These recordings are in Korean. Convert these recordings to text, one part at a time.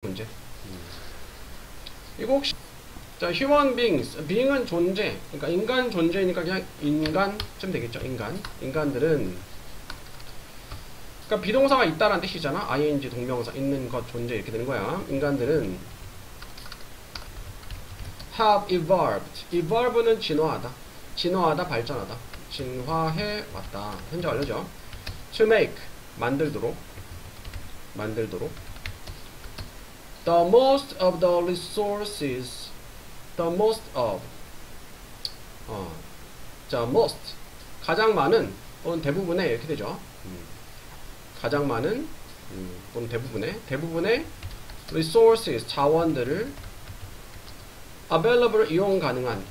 문제. 이거 혹시 자, human beings, being은 존재, 그러니까 인간 존재니까 그냥 인간쯤 되겠죠. 인간들은 그러니까 비동사가 있다라는 뜻이잖아. ing 동명사 있는 것 존재 이렇게 되는 거야. 인간들은 have evolved. evolve는 진화하다, 발전하다, 진화해 왔다. 현재 완료죠. to make 만들도록 the most of the resources, the most of, 자, most, 가장 많은, 또는 대부분의, 이렇게 되죠. 가장 많은, 또는 대부분의 resources, 자원들을 available, 이용 가능하도록,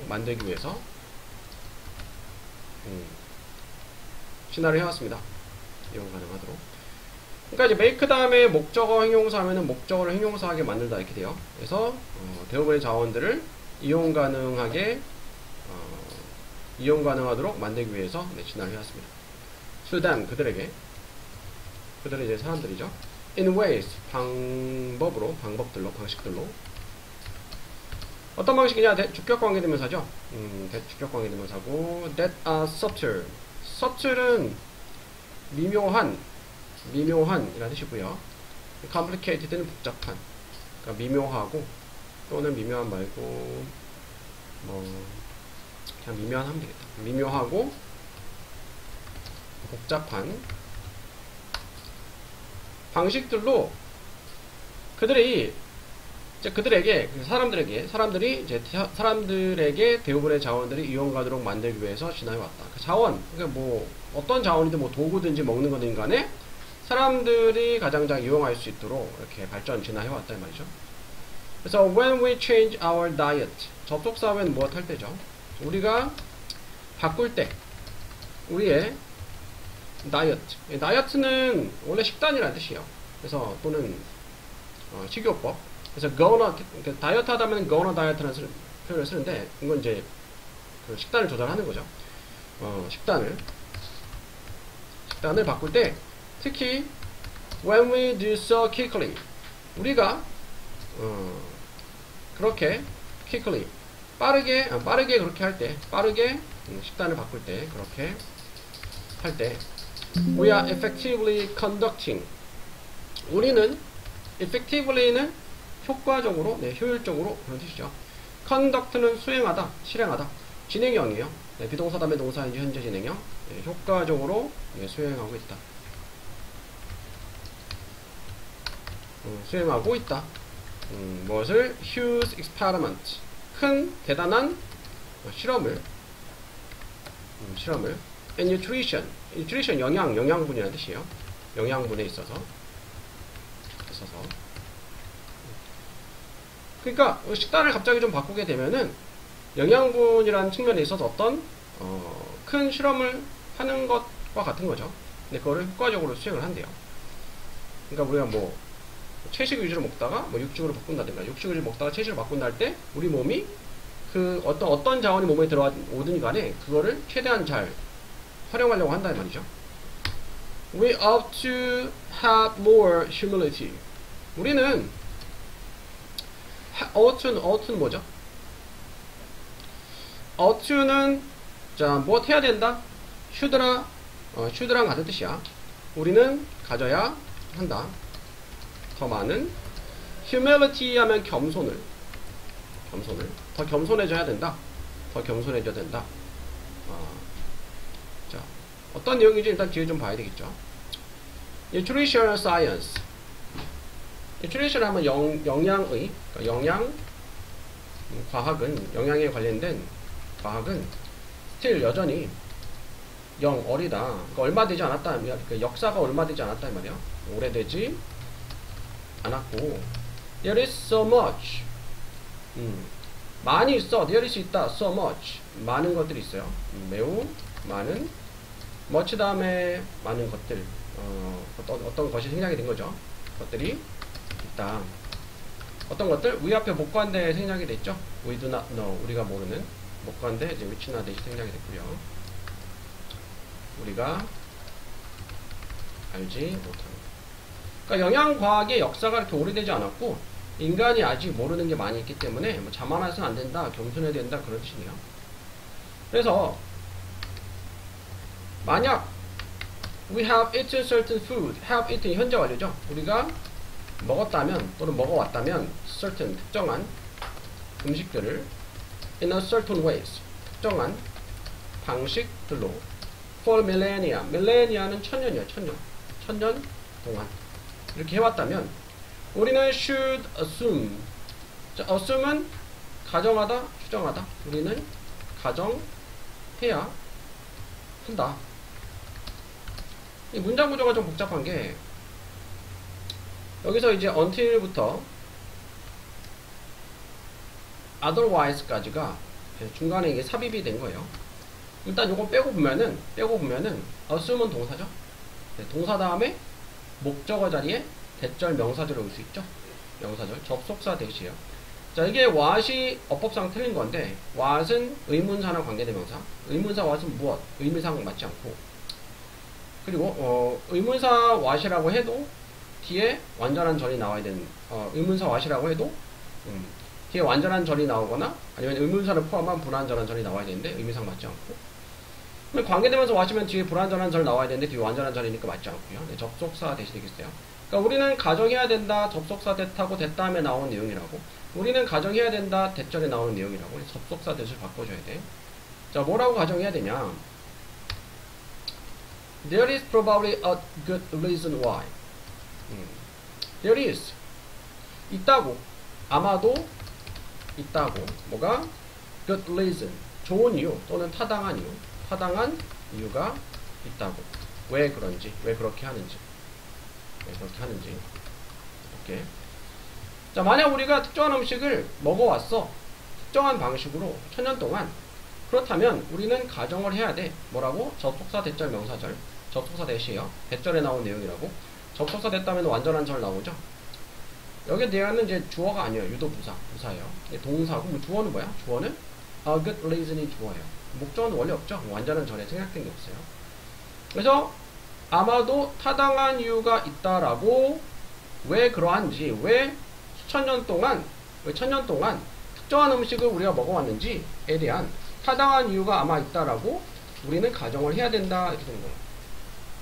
만들기 위해서, 진화를 해왔습니다. 이용 가능하도록. 그러니까 이제 make 다음에 목적어 형용사 하면은 목적어를 형용사하게 만들다 이렇게 돼요. 그래서 대부분의 자원들을 이용 가능하도록 만들기 위해서 진화를 해왔습니다. to them, 그들이 이제 사람들이죠. in ways, 방식들로. 어떤 방식이냐? 주격관계대명사죠. 주격관계대명사고 that are subtle. subtle은 미묘한이라는 뜻이고요. complicated는 복잡한. 그러니까 미묘하고 또는 미묘한 말고 그냥 미묘한 하면 되겠다. 미묘하고 복잡한 방식들로 사람들이 대부분의 자원들이 이용가도록 만들기 위해서 진화해왔다. 그 자원, 그러니까 어떤 자원이든 도구든지 먹는 거든 간에 사람들이 가장 잘 이용할 수 있도록 이렇게 진화해왔다 이 말이죠. 그래서 when we change our diet, 접속사면 무엇 할 때죠? 우리가 바꿀 때 우리의 다이어트는 원래 식단이라는 뜻이에요. 그래서 또는 식이요법. 그래서 다이어트 하다면 gonna diet라는 표현을 쓰는데 이건 이제 그 식단을 조절하는 거죠. 식단을 바꿀 때 특히 when we do so quickly, 우리가 그렇게 quickly 빠르게 그렇게 할 때, 식단을 바꿀 때, 그렇게 할 때 we are effectively conducting, 우리는 effectively는 효과적으로, 효율적으로 그런 뜻이죠. conduct는 수행하다, 실행하다, 진행형이에요. 비동사 다음에 동사인지 현재 진행형. 효과적으로 수행하고 있다. 무엇을? huge experiment, 대단한 실험을 and nutrition, 영양분이라는 뜻이에요. 영양분에 있어서. 그러니까 식단을 갑자기 좀 바꾸게 되면은 영양분이라는 측면에 있어서 어떤 큰 실험을 하는 것과 같은 거죠. 근데 그거를 효과적으로 수행을 한대요. 그러니까 우리가 채식 위주로 먹다가 육식으로 바꾼다든가, 육식 위주로 먹다가 채식으로 바꾼다 할 때 우리 몸이 그 어떤 자원이 몸에 들어오든 간에 그거를 최대한 잘 활용하려고 한다 이 말이죠. We ought to have more humility. 우리는 ought는 뭐죠? ought는 무엇 해야 된다? should랑 같은 뜻이야. 우리는 가져야 한다. 더 많은 humility 하면 겸손을 더 겸손해져야 된다. 자, 어떤 내용인지 일단 뒤에 좀 봐야 되겠죠. Nutritional Science. nutrition 하면 영양의, 그러니까 영양에 관련된 과학은 still 여전히 어리다. 그러니까 얼마 되지 않았다. 그 역사가 얼마 되지 않았다 이 말이야. 오래되지 않았고, there is so much. 많이 있어. there is 있다. so much. 많은 것들이 있어요. 매우 많은. much 다음에 많은 것들. 어떤 것이 생략이 된 거죠. 것들이 있다. 어떤 것들? we 앞에 목관대 생략이 됐죠. we do not know. 우리가 모르는. 목관대 이제 which나 대시 생략이 됐고요. 우리가 알지 못합니다. 그러니까 영양과학의 역사가 그렇게 오래되지 않았고 인간이 아직 모르는 게 많이 있기 때문에 뭐 자만해서는 안 된다, 겸손해야 된다 그런 뜻이네요. 그래서 만약 we have eaten certain food, have eaten 현재 완료죠. 우리가 먹었다면 또는 먹어왔다면 certain 특정한 음식들을 in a certain ways 특정한 방식들로 for millennia, millennia는 천년이야, 천년 동안 이렇게 해왔다면 우리는 should assume, 자, assume은 가정하다, 추정하다. 우리는 가정해야 한다. 이 문장 구조가 좀 복잡한 게 여기서 이제 until부터 otherwise까지가 중간에 이게 삽입이 된 거예요. 일단 요거 빼고 보면은 assume은 동사죠. 동사 다음에 목적어 자리에 대절 명사절을 올 수 있죠. 명사절 접속사 대시에요. 자, 이게 what이 어법상 틀린 건데 what은 의문사나 관계대명사, 의문사 what은 무엇, 의미상 맞지 않고, 그리고 의문사 what이라고 해도 뒤에 완전한 절이 나와야 되는, 의문사 what이라고 해도 뒤에 완전한 절이 나오거나 아니면 의문사를 포함한 불완전한 절이 나와야 되는데 의미상 맞지 않고, 관계대명사 what이면 뒤에 불완전한 절 나와야 되는데 뒤에 완전한 절이니까 맞지 않고요. 네, 접속사 대시 되겠어요. 그러니까 우리는 가정해야 된다, 접속사 대타고 대다음에 나오는 내용이라고. 우리는 가정해야 된다, 대절에 나오는 내용이라고. 접속사 대시를 바꿔줘야 돼. 자, 뭐라고 가정해야 되냐? There is probably a good reason why. There is 있다고, 아마도 있다고. 뭐가? Good reason, 좋은 이유 또는 타당한 이유, 타당한 이유가 있다고. 왜 그런지, 왜 그렇게 하는지. 오케이. 자, 만약 우리가 특정한 음식을 먹어왔어, 특정한 방식으로 천년 동안, 그렇다면 우리는 가정을 해야 돼. 뭐라고? 접속사 대절 명사절, 접속사 대시에요. 대절에 나온 내용이라고. 접속사 됐다면 완전한 절 나오죠. 여기에 대한은 이제 주어가 아니에요. 부사예요. 동사고, 뭐 주어는 뭐야? 주어는 a good reason이 주어예요. 목적어는 원래 없죠. 완전한 절에 생략된 게 없어요. 그래서 아마도 타당한 이유가 있다라고, 왜 그러한지, 왜 천년 동안 특정한 음식을 우리가 먹어왔는지에 대한 타당한 이유가 아마 있다라고 우리는 가정을 해야 된다 이렇게 되는 거예요.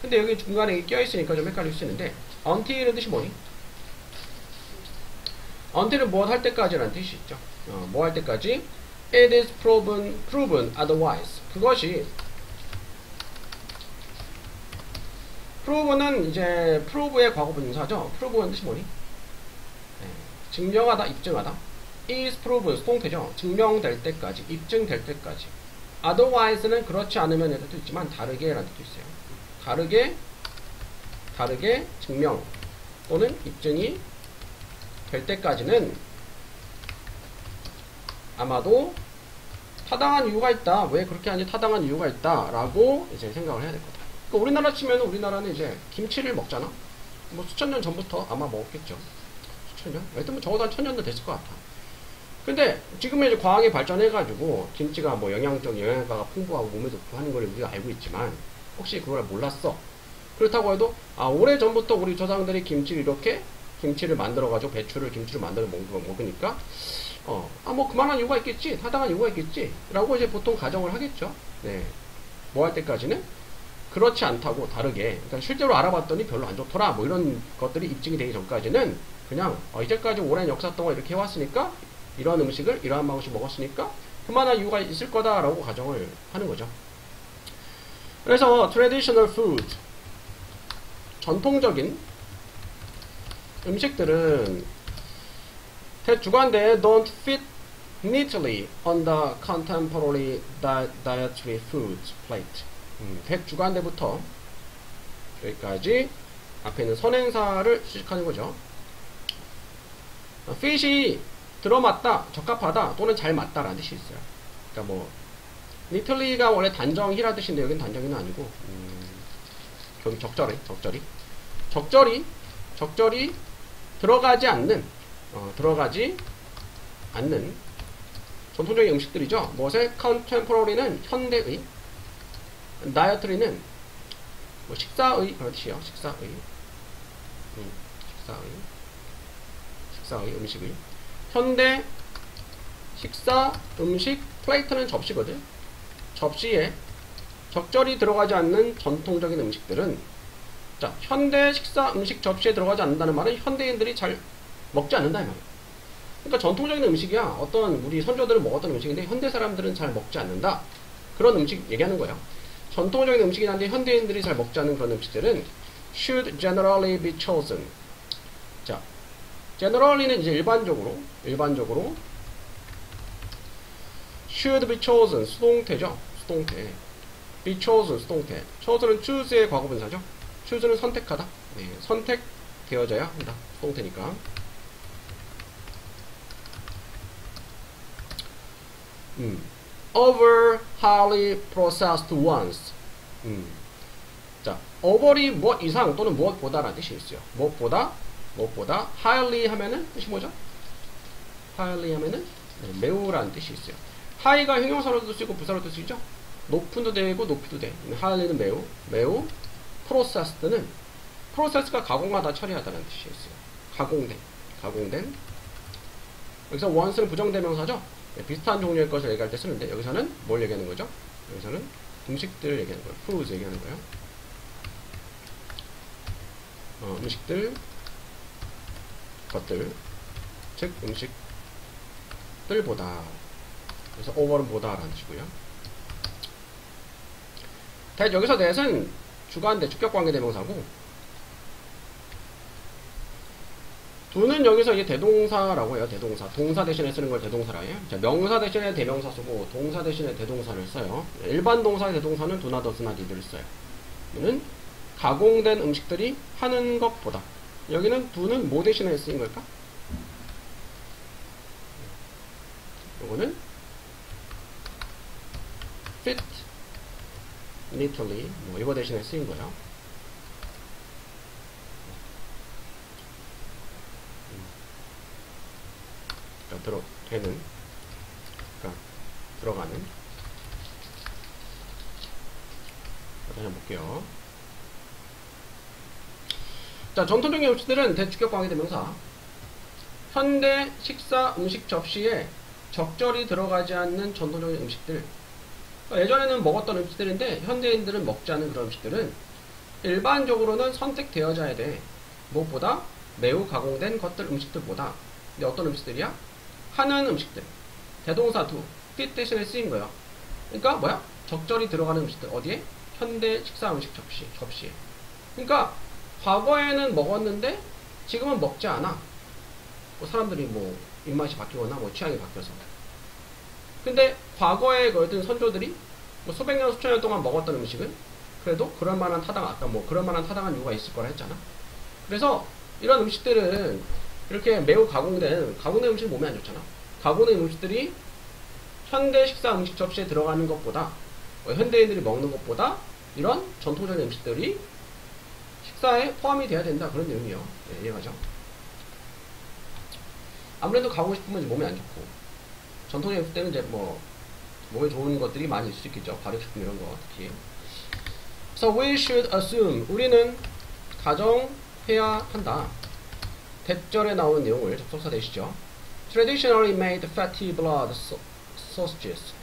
근데 여기 중간에 껴있으니까 좀 헷갈릴 수 있는데 until은 뜻이 뭐니? until은 무엇 할 때까지라는 뜻이 있죠. 뭐 할 때까지? It is proven otherwise. 그것이 prove는 이제 prove의 과거 분사죠. prove는 뜻이 뭐니? 증명하다, 입증하다. is proven, 수동태죠. 증명될 때까지, 입증될 때까지. otherwise는 그렇지 않으면 이라는 뜻도 있지만 다르게 라는 뜻도 있어요. 다르게 증명 또는 입증이 될 때까지는 아마도 타당한 이유가 있다. 왜 그렇게 하는지 타당한 이유가 있다 라고 이제 생각을 해야 될 거다. 그러니까 우리나라 치면 우리나라는 이제 김치를 먹잖아. 뭐 수천 년 전부터 아마 먹었겠죠. 수천 년? 하여튼 뭐 적어도 한 1000년도 됐을 것 같아. 근데 지금은 이제 과학이 발전해가지고 김치가 뭐 영양가가 풍부하고 몸에 좋고 하는 걸 우리가 알고 있지만 혹시 그걸 몰랐어. 그렇다고 해도 오래 전부터 우리 조상들이 김치를 만들어가지고 김치를 만들어 먹으니까 뭐 그만한 이유가 있겠지, 타당한 이유가 있겠지 라고 이제 보통 가정을 하겠죠. 네. 뭐 할 때까지는 그렇지 않다고 다르게, 그러니까 실제로 알아봤더니 별로 안 좋더라 뭐 이런 것들이 입증이 되기 전까지는 그냥 이제까지 오랜 역사 동안 이렇게 해왔으니까 이러한 음식을 이러한 방식 먹었으니까 그만한 이유가 있을 거다라고 가정을 하는 거죠. 그래서 traditional food, 전통적인 음식들은 대주관대에 don't fit neatly on the contemporary dietary foods plate. 대주관대부터 여기까지 앞에 있는 선행사를 수식하는 거죠. fit이 들어맞다, 적합하다 또는 잘 맞다라는 뜻이 있어요. 그러니까 뭐 neatly가 원래 단정히라는 뜻인데 여기는 단정히는 아니고 여기 적절히 들어가지 않는 전통적인 음식들이죠. 무엇에? contemporary는 현대의, dietary는 뭐 식사의 그런 뜻이에요. 식사의. 식사의 음식의. 현대 식사 음식 플레이트는 접시거든. 접시에 적절히 들어가지 않는 전통적인 음식들은, 자, 현대 식사 음식 접시에 들어가지 않는다는 말은 현대인들이 잘 먹지 않는다 이 말이야. 그러니까 전통적인 음식이야. 어떤 우리 선조들은 먹었던 음식인데 현대 사람들은 잘 먹지 않는다. 그런 음식 얘기하는 거예요. 전통적인 음식이긴 한데 현대인들이 잘 먹지 않는 그런 음식들은 should generally be chosen. 자, generally는 이제 일반적으로 should be chosen 수동태죠. 수동태. be chosen 수동태. chosen은 choose의 과거분사죠. choose는 선택하다. 네, 선택되어져야 한다. 수동태니까. over highly processed ones. 자, over이 무엇 이상 또는 무엇보다라는 뜻이 있어요. 무엇보다 highly 하면은 뜻이 뭐죠? highly 하면은 네, 매우라는 뜻이 있어요. high가 형용사로도 쓰이고 부사로도 쓰이죠. 높은도 되고 높이도 돼. highly는 매우. processed는 process가 가공하다 처리하다는 뜻이 있어요. 가공된. 여기서 once는 부정대명사죠. 네, 비슷한 종류의 것을 얘기할 때 쓰는데 여기서는 뭘 얘기하는 거죠? 여기서는 음식들을 얘기하는 거예요. foods 얘기하는 거예요. 음식들, 것들, 즉 음식들보다. 그래서 over는 보다라는 뜻이고요. 여기서 that은 주관대, 주격관계대명사고, do는 여기서 이제 대동사라고 해요. 대동사. 동사 대신에 쓰는 걸 대동사라 해요. 자, 명사 대신에 대명사 쓰고 동사 대신에 대동사를 써요. 일반 동사의 대동사는 do나 does나 did를 써요. 여기는 가공된 음식들이 하는 것보다. 여기는 do는 뭐 대신에 쓰인 걸까? 요거는 fit, neatly 뭐 이거 대신에 쓰인 거예요. 들어가는. 다시 한번 볼게요. 자, 전통적인 음식들은 대주격관계대명사. 현대 식사 음식 접시에 적절히 들어가지 않는 전통적인 음식들. 예전에는 먹었던 음식들인데 현대인들은 먹지 않는 그런 음식들은 일반적으로는 선택되어져야 돼. 무엇보다 매우 가공된 것들 음식들보다. 근데 어떤 음식들이야? 하는 음식들. 대동사 do, fit 대신에 쓰인 거예요. 그러니까 뭐야? 적절히 들어가는 음식들. 어디에? 현대 식사 음식 접시에. 그러니까 과거에는 먹었는데 지금은 먹지 않아. 뭐 사람들이 뭐 입맛이 바뀌거나 뭐 취향이 바뀌어서. 근데 과거에 그랬던 선조들이 뭐 수백 년 수천 년 동안 먹었던 음식은 그래도 그럴만한 타당한 이유가 있을 거라 했잖아. 그래서 이런 음식들은 이렇게 매우 가공된 음식이 몸에 안 좋잖아. 가공된 음식들이 현대 식사 음식 접시에 들어가는 것보다, 현대인들이 먹는 것보다 이런 전통적인 음식들이 식사에 포함이 돼야 된다. 그런 내용이에요. 네, 이해가죠? 아무래도 가고 싶으면 몸에 안 좋고, 전통적인 음식 때는 이제 뭐 몸에 좋은 것들이 많이 있을 수 있겠죠. 발효식품 이런 거 특히. So we should assume, 우리는 가정해야 한다. 대절에 나오는 내용을 접속사 대시죠. Traditionally made fatty blood sausages.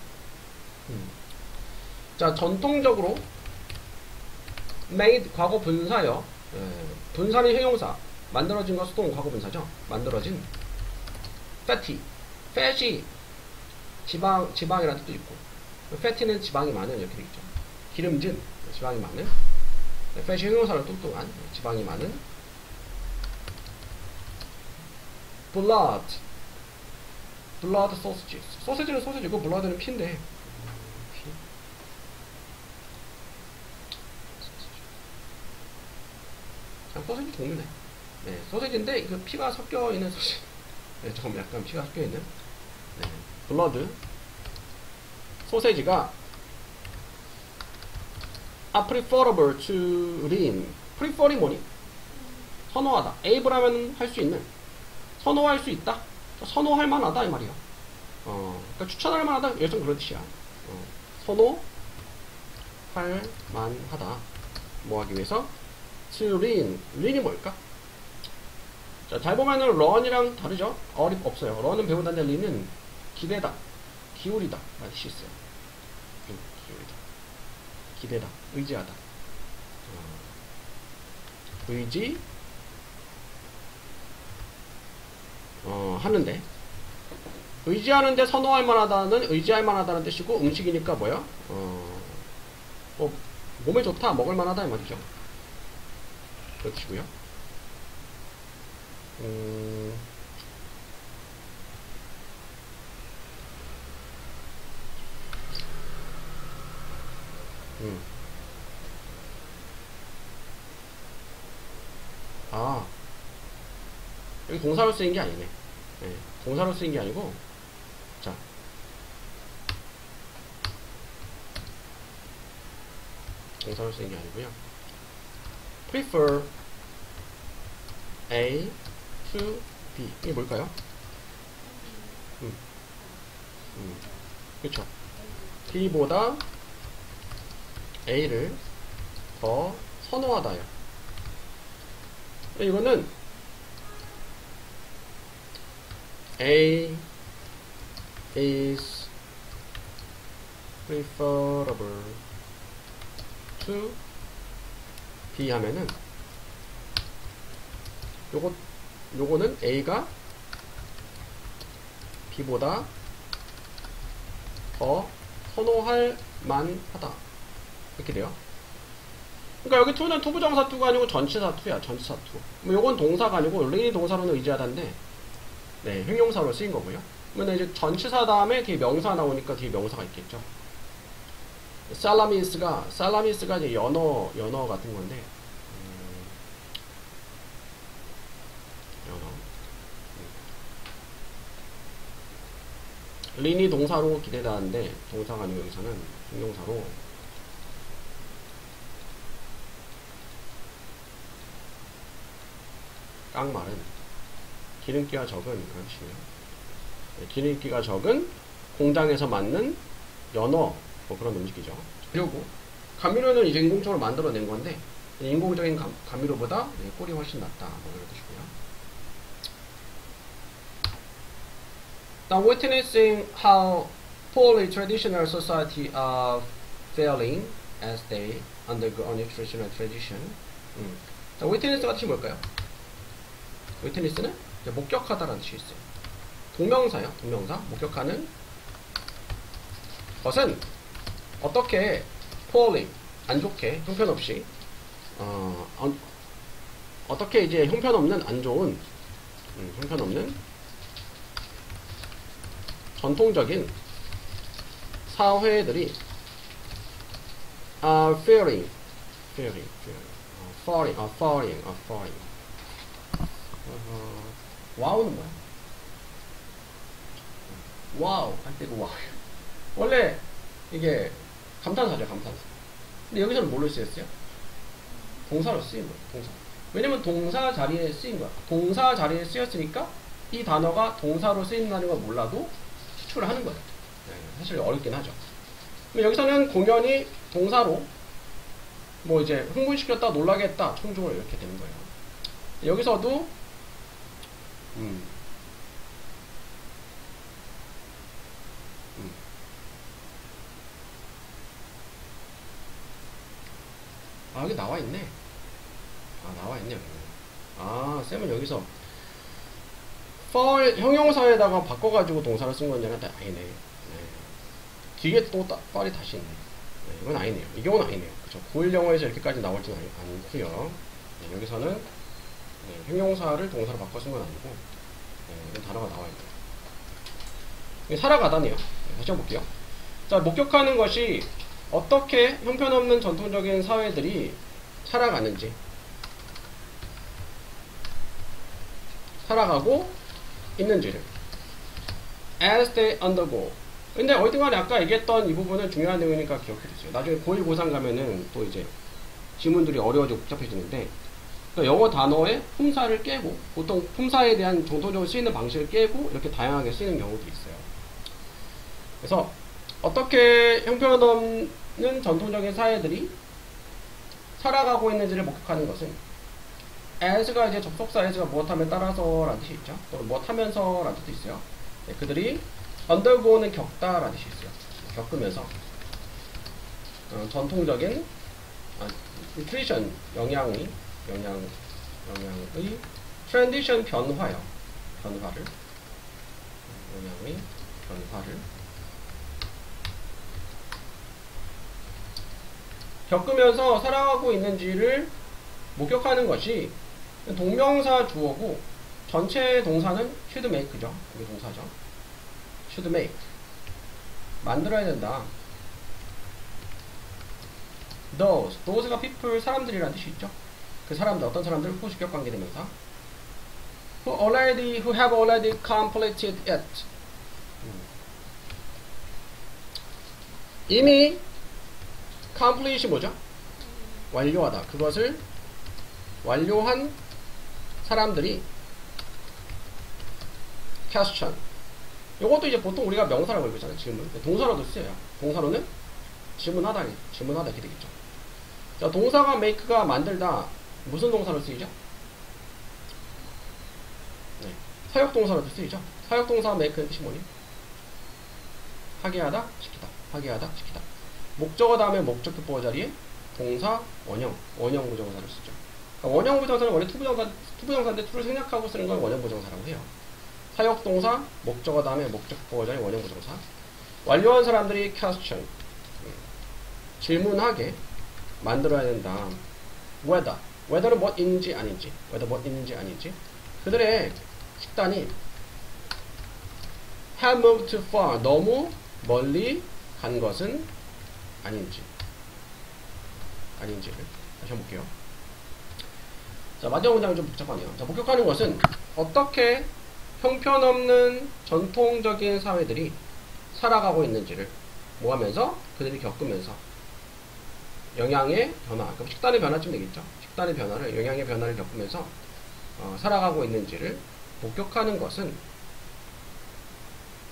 자, 전통적으로 made 과거 분사요. 분사는 형용사. 만들어진 거 수동 과거 분사죠. 만들어진. fatty 지방이라는 뜻도 있고, fatty는 지방이 많은 이렇게 되겠죠. 기름진 지방이 많은. fatty 형용사는 뚱뚱한 지방이 많은. blood sausages. 소세지는 소세지고 blood는 피인데. 소세지 종류네. 네, 소세지인데 그 피가 섞여 있는 소세지. 네, 조금 약간 피가 섞여 있는. 네, 블러드 소세지가 preferable to lean. prefer이 뭐니? 선호하다. able 하면 할 수 있는. 선호할 수 있다. 선호할 만하다 이 말이야. 그러니까 추천할 만하다. 예전 그런 뜻이야. 선호할 만하다. 뭐 하기 위해서? to lean. lean이 뭘까? 자, 잘 보면은 run이랑 다르죠? 없어요. run은 배우다는데 lean은 기대다, 기울이다 라는 뜻이 있어요. 기울이다, 기대다, 의지하다. 의지 하는데, 의지하는데 선호할 만하다는 의지할 만하다는 뜻이고, 음식이니까 뭐야? 뭐 몸에 좋다, 먹을 만하다 이 말이죠. 그 뜻이고요. 아, 여기 동사로 쓰인 게 아니네. 네, 동사로 쓰인 게 아니고, 자, 동사로 쓰인 게 아니고요. prefer A to B. 이게 뭘까요? 그쵸. B보다 A를 더 선호하다요. 이거는 A is preferable to B 하면은 요거는 A가 B보다 더 선호할 만하다 이렇게 돼요. 그러니까 여기 to는 투부정사 to가 아니고 전치사 to야. 전치사 to. 뭐 요건 동사가 아니고 lean이 동사로는 의지하다인데, 네, 형용사로 쓰인 거고요. 그러면 이제 전치사 다음에 뒤에 명사 나오니까 뒤에 명사가 있겠죠. 살라미스가 이제 연어 같은 건데, 연어. lean이 동사로 기대다는데 동사가 아니고 여기서는 형용사로. 깡말은 기름기가 적은 그런 뜻이에요. 기름기가 적은 공장에서 만든 연어 뭐 그런 음식이죠. 그리고 감미료는 이제 인공적으로 만들어낸 건데 인공적인 감미료보다 꿀이 훨씬 낫다 뭐 이런 뜻이고요. Now witnessing how poorly traditional society are failing as they undergo a new traditional tradition. 자, witness가 뜻이 뭘까요? witness는 목격하다라는 뜻이 있어요. 동명사요. 동명사. 목격하는 것은 어떻게 poorly 안 좋게 형편없이 어떻게 이제 형편없는 안 좋은 형편없는 전통적인 사회들이 are falling 와우는 뭐야? 와우 할 때 그 와우. 원래 이게 감탄사죠, 감탄사. 근데 여기서는 뭘로 쓰였어요? 동사로 쓰인 거예요, 동사. 왜냐면 동사 자리에 쓰인 거야. 동사 자리에 쓰였으니까 이 단어가 동사로 쓰인다는 걸 몰라도 추출을 하는 거예요. 네, 사실 어렵긴 하죠. 여기서는 공연이 동사로 뭐 이제 흥분시켰다, 놀라게 했다, 청중을 이렇게 되는 거예요. 여기서도 아, 여기 나와있네. 아, 나와있네, 여기. 아, 쌤은 여기서 fall 형용사에다가 바꿔가지고 동사를 쓴 건지 아니네. 네. 뒤에 또 fall이 다시 있네. 네, 이건 아니네요. 이 경우는 아니네요. 그쵸. 9일 영어에서 이렇게까지 나올지는 않고요. 네, 여기서는 네, 형용사를 동사로 바꿔 쓴 건 아니고 이런 단어가 나와있네요. 살아가다네요. 네, 다시 한번 볼게요. 자, 목격하는 것이 어떻게 형편없는 전통적인 사회들이 살아가는지, 살아가고 있는지를 as they undergo. 근데 어디간에 아까 얘기했던 이 부분은 중요한 내용이니까 기억해두세요. 나중에 고1, 고3 가면은 또 이제 지문들이 어려워지고 복잡해지는데, 그러니까 영어 단어의 품사를 깨고, 보통 품사에 대한 정통적으로 쓰이는 방식을 깨고 이렇게 다양하게 쓰이는 경우도 있어요. 그래서 어떻게 형편없는 전통적인 사회들이 살아가고 있는지를 목격하는 것은 as가 이제 접속사 as가 무엇하면 따라서 라는 뜻이 있죠. 또는 무엇하면서 라는 뜻도 있어요. 네, 그들이 undergo는 겪다 라는 뜻이 있어요. 겪으면서 전통적인 nutrition 영양의 transition 변화요. 변화를 영양의 변화를 겪으면서 살아가고 있는지를 목격하는 것이 동명사 주어고 전체 동사는 should make죠. 이게 동사죠. should make 만들어야 된다. those가 people 사람들이라는 뜻이 있죠. 그 사람들 어떤 사람들 후주격 관계대명사 who have already completed it 이미 complete이 뭐죠? 완료하다. 그것을 완료한 사람들이 question. 이것도 이제 보통 우리가 명사라고 읽잖아요. 질문. 동사로도 쓰여요. 동사로는 질문하다 이렇게 되겠죠. 자, 동사가 make가 만들다. 무슨 동사로 쓰이죠? 네. 사역동사로도 쓰이죠. 사역동사 make는 뜻이 뭐니? 하게 하다, 시키다. 하게 하다, 시키다. 목적어 다음에 목적격 보호 자리에 동사, 원형 부정사를 쓰죠. 그러니까 원형 부정사는 원래 투부정사인데 투를 생략하고 쓰는 걸 원형 부정사라고 해요. 사역동사, 목적어 다음에 목적격 보호 자리 원형 부정사. 완료한 사람들이 question. 질문하게 만들어야 된다. whether는 뭐인지 아닌지. 그들의 식단이 have moved too far. 너무 멀리 간 것은 아닌지를 다시 한번 볼게요. 자, 마지막 문장은 좀 복잡하네요. 자, 목격하는 것은 어떻게 형편없는 전통적인 사회들이 살아가고 있는지를 뭐하면서 그들이 겪으면서 영양의 변화, 그럼 식단의 변화쯤 되겠죠. 식단의 변화를 영양의 변화를 겪으면서 살아가고 있는지를 목격하는 것은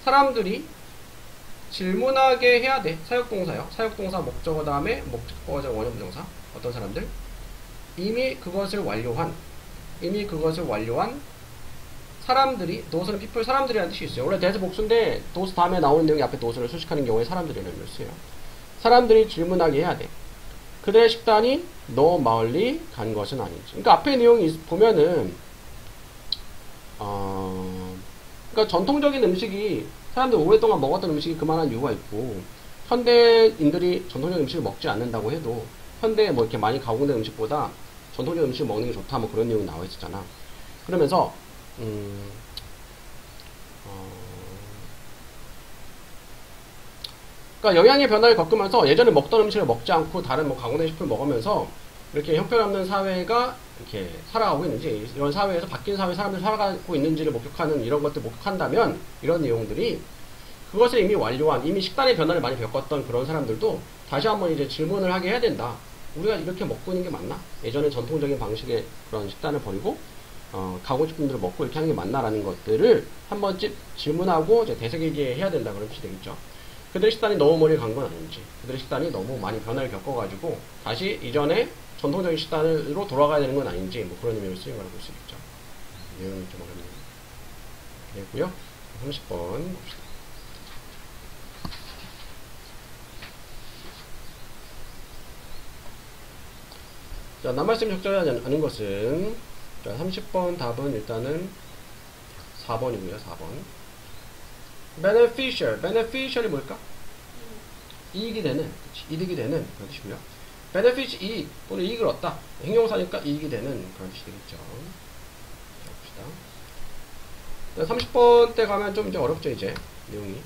사람들이 질문하게 해야 돼. 사역동사요. 사역동사 목적어 다음에 목적어자 원형부정사. 어떤 사람들? 이미 그것을 완료한 사람들이, thos는 people 사람들이라는 뜻이 있어요. 원래 대세 복수인데 those 다음에 나오는 내용이 앞에 thos를 수식하는 경우에 사람들이라는 뜻을 써요. 사람들이 질문하게 해야 돼. 그들의 식단이 너무 멀리 간 것은 아닌지. 그러니까 앞에 내용이 보면은 그러니까 전통적인 음식이 사람들 오랫동안 먹었던 음식이 그만한 이유가 있고 현대인들이 전통적인 음식을 먹지 않는다고 해도 현대에 뭐 이렇게 많이 가공된 음식보다 전통적인 음식을 먹는 게 좋다 뭐 그런 내용이 나와 있었잖아. 그러면서 그러니까 영양의 변화를 겪으면서 예전에 먹던 음식을 먹지 않고 다른 뭐 가공된 식품을 먹으면서 이렇게 형편없는 사회가 이렇게 살아가고 있는지, 이런 사회에서 바뀐 사회 사람들이 살아가고 있는지를 목격하는 이런 것들 목격한다면 이런 내용들이 그것을 이미 완료한, 이미 식단의 변화를 많이 겪었던 그런 사람들도 다시 한번 이제 질문을 하게 해야 된다. 우리가 이렇게 먹고 있는 게 맞나? 예전에 전통적인 방식의 그런 식단을 버리고 가공식품들을 먹고 이렇게 하는 게 맞나라는 것들을 한 번쯤 질문하고 이제 되새기게 해야 된다. 그런 뜻이 되겠죠. 그들의 식단이 너무 멀리 간 건 아닌지, 그들의 식단이 너무 많이 변화를 겪어가지고 다시 이전에 전통적인 식단으로 돌아가야 되는 건 아닌지 뭐 그런 의미로 쓰인 거라고 볼 수 있겠죠. 내용이 좀 어렵네요. 되고요. 30번 봅시다. 자, 낱말씀 적절하지 않은 것은, 자, 30번 답은 일단은 4번이고요. 4번. beneficial이 뭘까? 이익이 되는, 그치, 이득이 되는 그런 뜻이고요. benefit 이익 또는 이익을 얻다. 형용사니까 이익이 되는 그런 뜻이 되겠죠. 자, 봅시다. 30번 때 가면 좀 이제 어렵죠, 이제 내용이.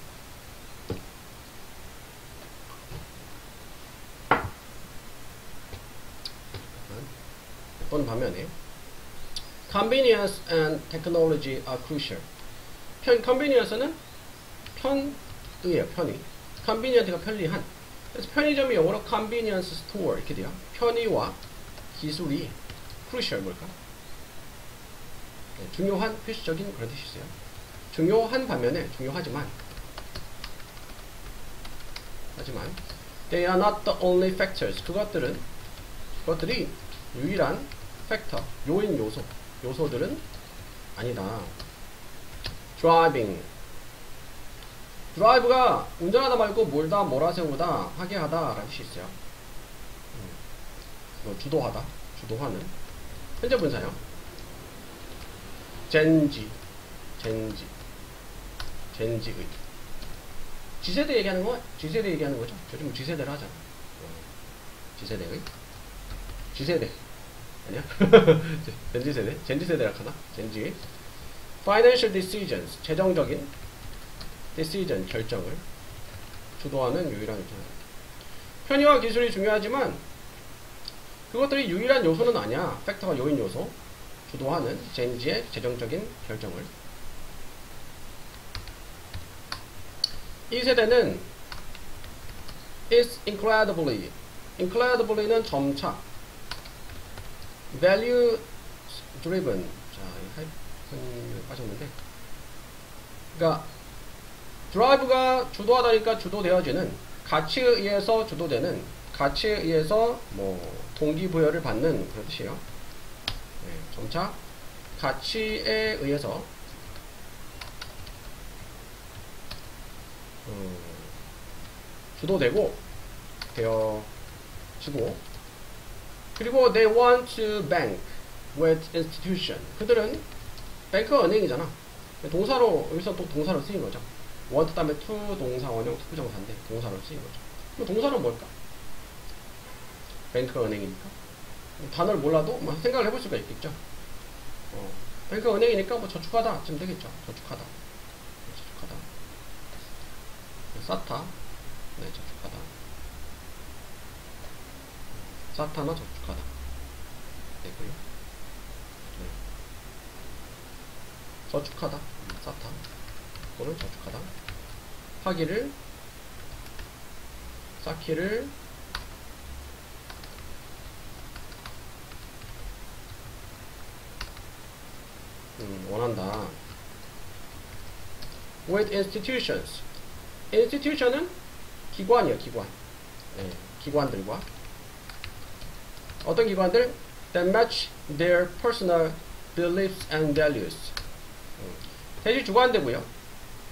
어떤 반면에 convenience and technology are crucial. convenience는 편의예요, 편의. convenient가 편리한. 그래서 편의점이 영어로 convenience store 이렇게 돼요. 편의와 기술이 crucial 뭘까? 네, 중요한, 필수적인 그런 뜻이 있어요. 중요한 반면에 중요하지만 they are not the only factors. 그것들은 그것들이 유일한 팩터, 요인 요소들은 아니다. 드라이브가 운전하다 말고 몰다, 몰아세우다, 하게 하다 라는 뜻이 있어요. 주도하다, 주도하는 현재 분사요. 젠지의 G세대 얘기하는 거죠. 요즘 G세대를 하잖아. G세대 아니야? 젠지세대라 하나? 젠지. Financial decisions, 재정적인 decision, 결정을 주도하는 유일한 요소. 편의와 기술이 중요하지만 그것들이 유일한 요소는 아니야. 팩터가 요인 요소, 주도하는 젠지의 재정적인 결정을. 이 세대는 is incredibly는 점차 value driven. 자, 하이픈이 빠졌는데, 그러니까 드라이브가 주도하다니까 주도되어지는, 가치에 의해서 주도되는, 가치에 의해서 뭐 동기부여를 받는 그런 뜻이에요. 네, 점차 가치에 의해서 주도되고 되어지고, 그리고 they want to bank with institution. 그들은 뱅크가 은행이잖아. 동사로, 여기서 또 동사로 쓰인 거죠. want 다음에 to 동사 원형 투부정사인데 동사로 쓰인 거죠. 그럼 동사는 뭘까? 뱅크가 은행이니까. 단어를 몰라도 뭐 생각을 해볼 수가 있겠죠. 뱅크가 은행이니까 뭐 저축하다 쯤 되겠죠. 저축하다. 사타. 네, 저축하다. 사타나 저축하다. 되고요. 네. 저축하다. 사타. 또는 저축하다. 하기를, 쌓기를, 원한다. with institutions. institution은 기관이에요, 기관. 네, 기관들과. 어떤 기관들? that match their personal beliefs and values. 대시 주관되고요.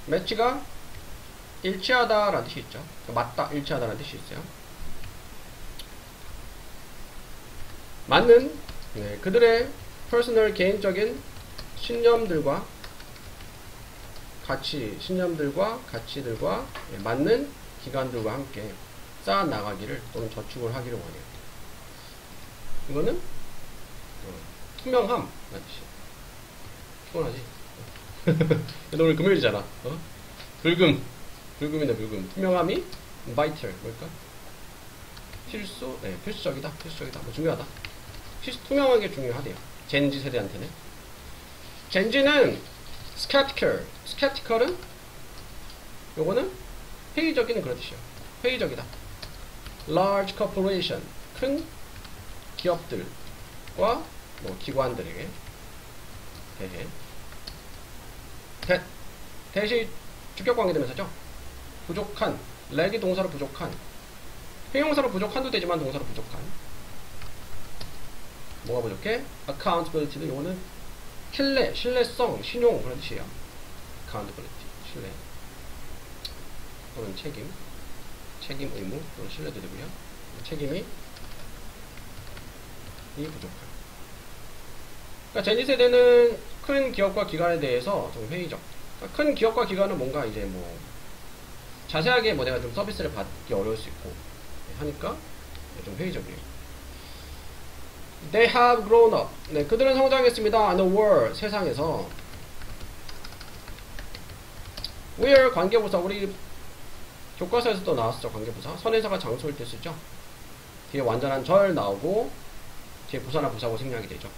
매치가 일치하다라는 뜻이 있죠. 맞다, 일치하다라는 뜻이 있어요. 맞는, 네, 그들의 personal, 개인적인 신념들과 가치들과 맞는 기관들과 함께 쌓아 나가기를 또는 저축을 하기를 원해요. 이거는 투명함 라는 뜻이에요. 피곤하지? 너 오늘 금요일이잖아. 불금이네, 불금. 투명함이 vital, 뭘까? 필수적이다. 뭐 중요하다. 투명한 게 중요하대요. 젠지 세대한테는. 젠지는 skeptical은 요거는 회의적인 그런 뜻이에요. 회의적이다. large corporation, 큰 기업들과 뭐 기관들에게 대해. 대시 주격관계 되면서죠. 부족한, 렉이 동사로 부족한, 형용사로 부족한도 되지만 동사로 부족한. 뭐가 부족해? accountability도 요거는 신뢰성, 신용 그런 뜻이에요. accountability, 신뢰 또는 책임, 의무 또는 신뢰도 되고요. 책임이 부족한. 그러니까 젠지 세대는 큰 기업과 기관에 대해서 좀 회의적. 그러니까 큰 기업과 기관은 뭔가 이제 뭐 자세하게 뭐 내가 좀 서비스를 받기 어려울 수 있고 하니까 좀 회의적이에요. They have grown up. 네, 그들은 성장했습니다. In the world, 세상에서. Where, 관계부사. 우리 교과서에서도 나왔었죠, 관계부사. 선행사가 장소일 때 쓰죠. 뒤에 완전한 절 나오고 뒤에 부사나 부사고 생략이 되죠.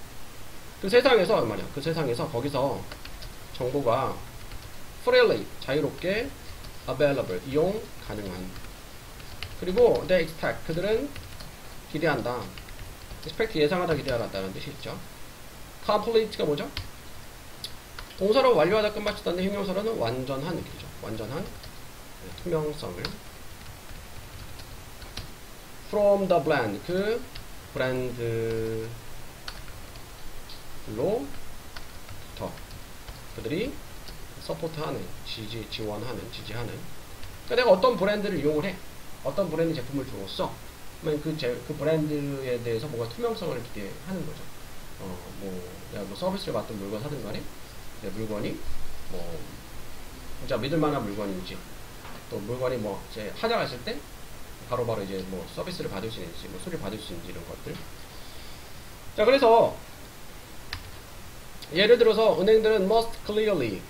그 세상에서 말이야. 그 세상에서 거기서 정보가 freely, 자유롭게 available, 이용 가능한. 그리고 they expect, 그들은 기대한다. expect, 예상하다, 기대하다라는 뜻이 있죠. complete가 뭐죠? 동사로 완료하다, 끝마치다인데 형용사로는 완전한 느낌이죠. 완전한 투명성을. from the blend, 그 브랜드로부터 그들이 서포트하는, 지지하는. 그러니까 내가 어떤 브랜드를 이용을 해, 어떤 브랜드 제품을 주로 써, 그러면 그 브랜드에 대해서 뭔가 투명성을 두게 하는 거죠. 내가 뭐 서비스를 받든 물건 사든 간에 내 물건이 뭐 진짜 믿을만한 물건인지, 또 물건이 뭐 이제 하자가 있을 때 바로바로 이제 뭐 서비스를 받을 수 있는지, 뭐 수리를 받을 수 있는지, 이런 것들. 자, 그래서 예를 들어서 은행들은 must clearly,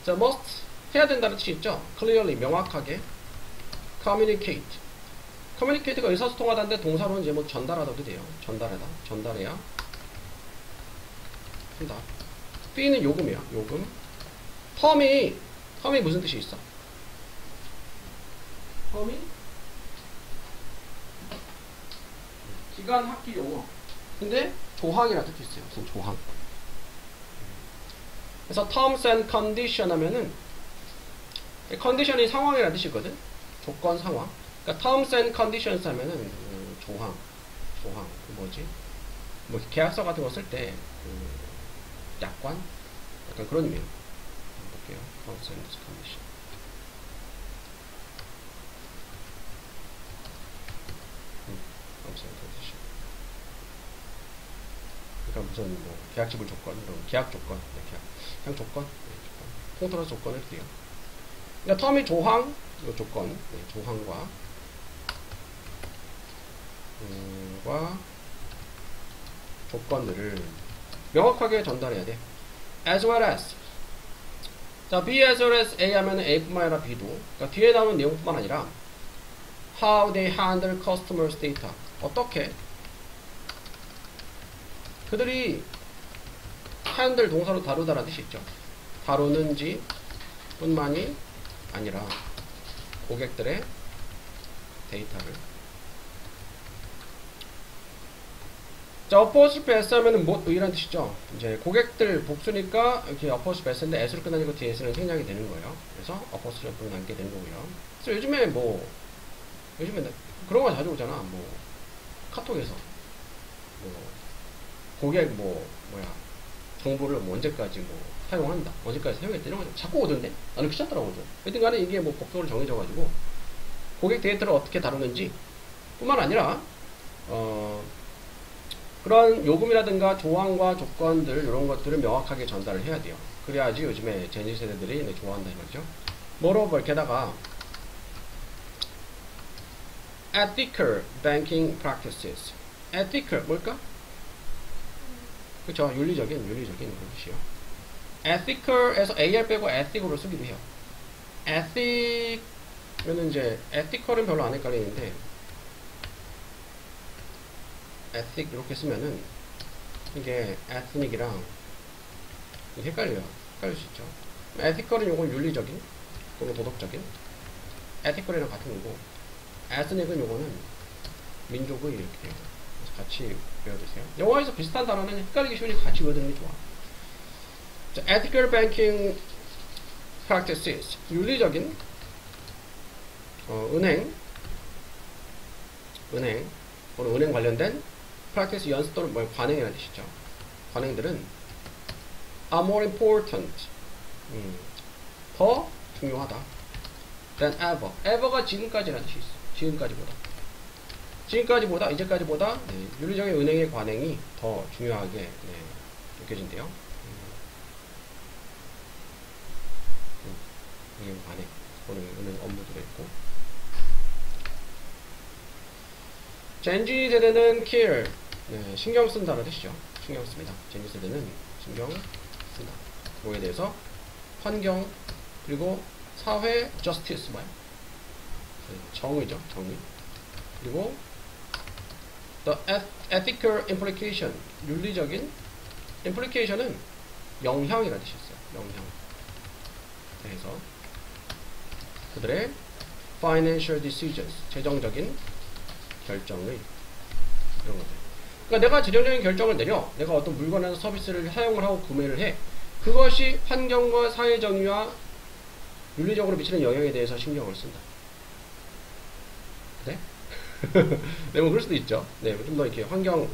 자, must 해야 된다는 뜻이 있죠. clearly 명확하게, communicate가 의사소통하다인데 동사로는 이제 뭐 전달하다도 돼요. 전달해야 한다. fee는 요금이야, 요금. 텀이 무슨 뜻이 있어? 텀이 기간, 학기, 용어. 근데 조항이라는 뜻이 있어요. 무슨 조항. 그래서 terms and condition 하면은 condition이 상황이라는 뜻이거든. 조건, 상황. 그러니까 terms and conditions 하면은 조항. 그 뭐지? 뭐 계약서 같은 거 쓸 때 약관? 약간 그런 의미예요. 볼게요. terms and condition. terms and condition. 그러니까 무슨 뭐 계약지불 조건, 이런 계약 조건, 그냥 조건, 통틀어서 조건을 드려요. 그러니까 텀이 조항, 조건, 조항과 조건들을 명확하게 전달해야 돼. as well as. 자, B as well as A 하면 A뿐만 아니라 B도, 그러니까 뒤에 나오는 내용뿐만 아니라 how they handle customers data, 어떻게 그들이 handle 동사로 다루다라는 뜻이 있죠. 다루는지 뿐만이 아니라 고객들의 데이터를. 자, apostrophe s 하면은 뭐이란 뜻이죠. 이제 고객들 복수니까 이렇게 apostrophe s인데 s로 끝나니까 뒤에서는 생략이 되는 거예요. 그래서 apostrophe로 남게 되는 거고요. 그래서 요즘에 그런 거 자주 오잖아. 뭐 카톡에서 고객 정보를 뭐 언제까지 사용한다, 언제까지 사용했다, 이런 거 자꾸 오던데 나는 귀찮더라고요. 여튼 간에 이게 뭐 법적으로 정해져 가지고 고객 데이터를 어떻게 다루는지 뿐만 아니라 그런 요금이라든가 조항과 조건들, 이런 것들을 명확하게 전달을 해야 돼요. 그래야지 요즘에 제니 세대들이 좋아한다 이거죠. moreover, 게다가 ethical banking practices. ethical 뭘까? 그쵸, 윤리적인 그런 뜻이요. ethical에서 AR 빼고 ethic으로 쓰기도 해요. ethic은 이제 ethical은 별로 안 헷갈리는데 ethic 이렇게 쓰면은 이게 ethnic이랑 헷갈릴 수 있죠. ethical은 요건 윤리적인 또는 도덕적인, ethical이랑 같은 거고, ethnic은 요거는 민족의, 이렇게 돼요. 그래서 같이 외워두세요. 영어에서 비슷한 단어는 헷갈리기 쉬우니까 같이 외워두는 게 좋아. 자, ethical banking practices, 윤리적인 은행 또는 은행 관련된 practice, 연습 또는 관행이라는 뜻이죠. 관행들은 are more important, 더 중요하다 than ever. ever가 지금까지라는 뜻이 있어. 지금까지보다 이제까지보다 윤리적인 은행의 관행이 더 중요하게 느껴진대요. 은행 관행, 은행 업무도 있고. 젠지 세대는 care, 신경 쓴다는 뜻이죠. 신경 씁니다. 젠지 세대는 신경 쓴다. 뭐에 대해서? 환경, 그리고 사회, justice, 정의죠. 정의. 그리고 the ethical implication, 윤리적인 implication은 영향이라는 뜻이 있어요. 영향. 그래서 그들의 financial decisions, 재정적인 결정의 이런 것들. 그러니까 내가 재정적인 결정을 내려, 내가 어떤 물건이나 서비스를 사용을 하고 구매를 해. 그것이 환경과 사회 정의와 윤리적으로 미치는 영향에 대해서 신경을 쓴다. 그래? 네, 뭐 그럴 수도 있죠. 네, 좀 더 이렇게 환경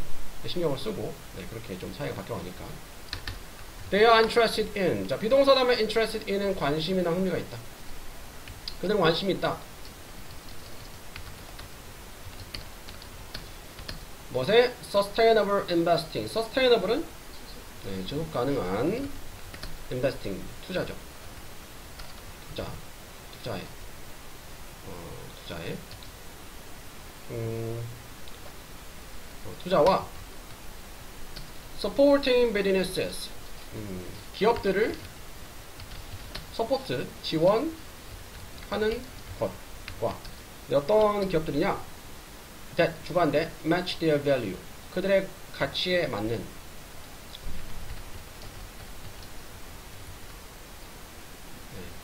신경을 쓰고, 네, 그렇게 좀 사회가 바뀌어가니까. They are interested in. 자, 비동사 다음에 interested in은 관심이나 흥미가 있다. 그들은 관심이 있다. 무엇에? Sustainable investing. Sustainable은 네, 지속 가능한 investing, 투자죠. 투자에. 투자와 supporting businesses. 기업들을 서포트, 지원하는 것과 어떤 기업들이냐? that 주관대 match their value. 그들의 가치에 맞는. 네,